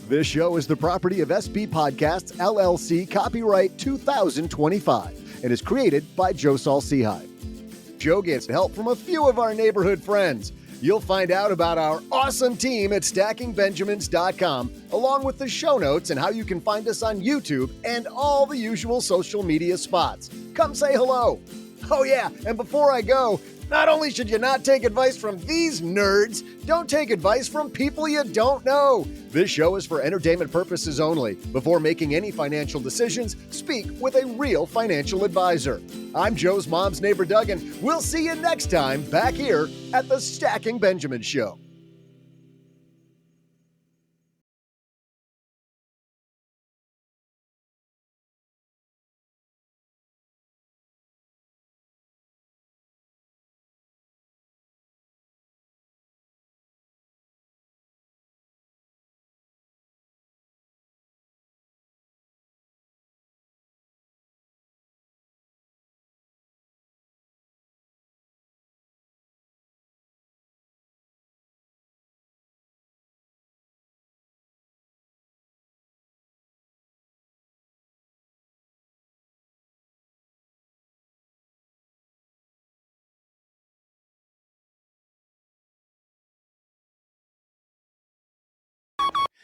This show is the property of SB Podcasts, LLC, copyright 2025, and is created by Saul-Sehy. Joe gets help from a few of our neighborhood friends. You'll find out about our awesome team at stackingbenjamins.com, along with the show notes and how you can find us on YouTube and all the usual social media spots. Come say hello. Oh yeah, and before I go, not only should you not take advice from these nerds, don't take advice from people you don't know. This show is for entertainment purposes only. Before making any financial decisions, speak with a real financial advisor. I'm Joe's mom's neighbor, Duggan. We'll see you next time back here at the Stacking Benjamin Show.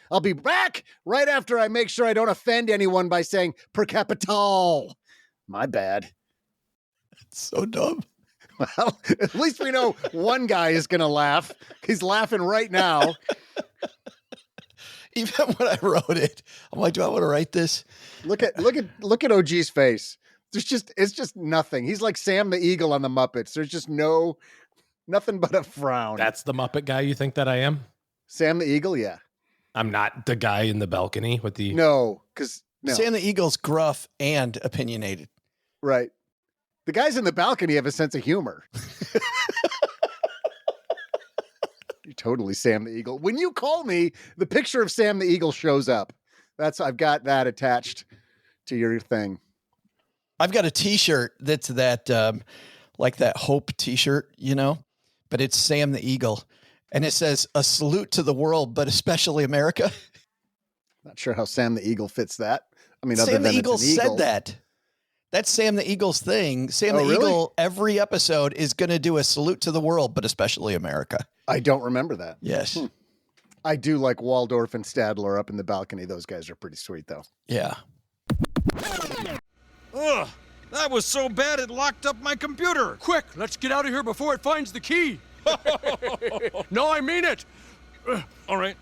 I'll be back right after I make sure I don't offend anyone by saying per capital. My bad. It's so dumb. Well, at least we know one guy is going to laugh. He's laughing right now. Even when I wrote it, I'm like, do I want to write this? Look at OG's face. It's just nothing. He's like Sam the Eagle on the Muppets. There's just nothing but a frown. That's the Muppet guy you think that I am? Sam the Eagle, yeah. I'm not the guy in the balcony with the... No, because... No. Sam the Eagle's gruff and opinionated. Right. The guys in the balcony have a sense of humor. You're totally Sam the Eagle. When you call me, the picture of Sam the Eagle shows up. I've got that attached to your thing. I've got a t-shirt that's that, like that Hope t-shirt, but it's Sam the Eagle. And it says, a salute to the world, but especially America. Not sure how Sam the Eagle fits that. I mean, Sam the Eagle said that. That's Sam the Eagle's thing. Sam the Eagle, every episode is going to do a salute to the world, but especially America. I don't remember that. Yes. I do like Waldorf and Stadler up in the balcony. Those guys are pretty sweet, though. Yeah. Ugh, that was so bad it locked up my computer. Quick, let's get out of here before it finds the key. No, I mean it. All right.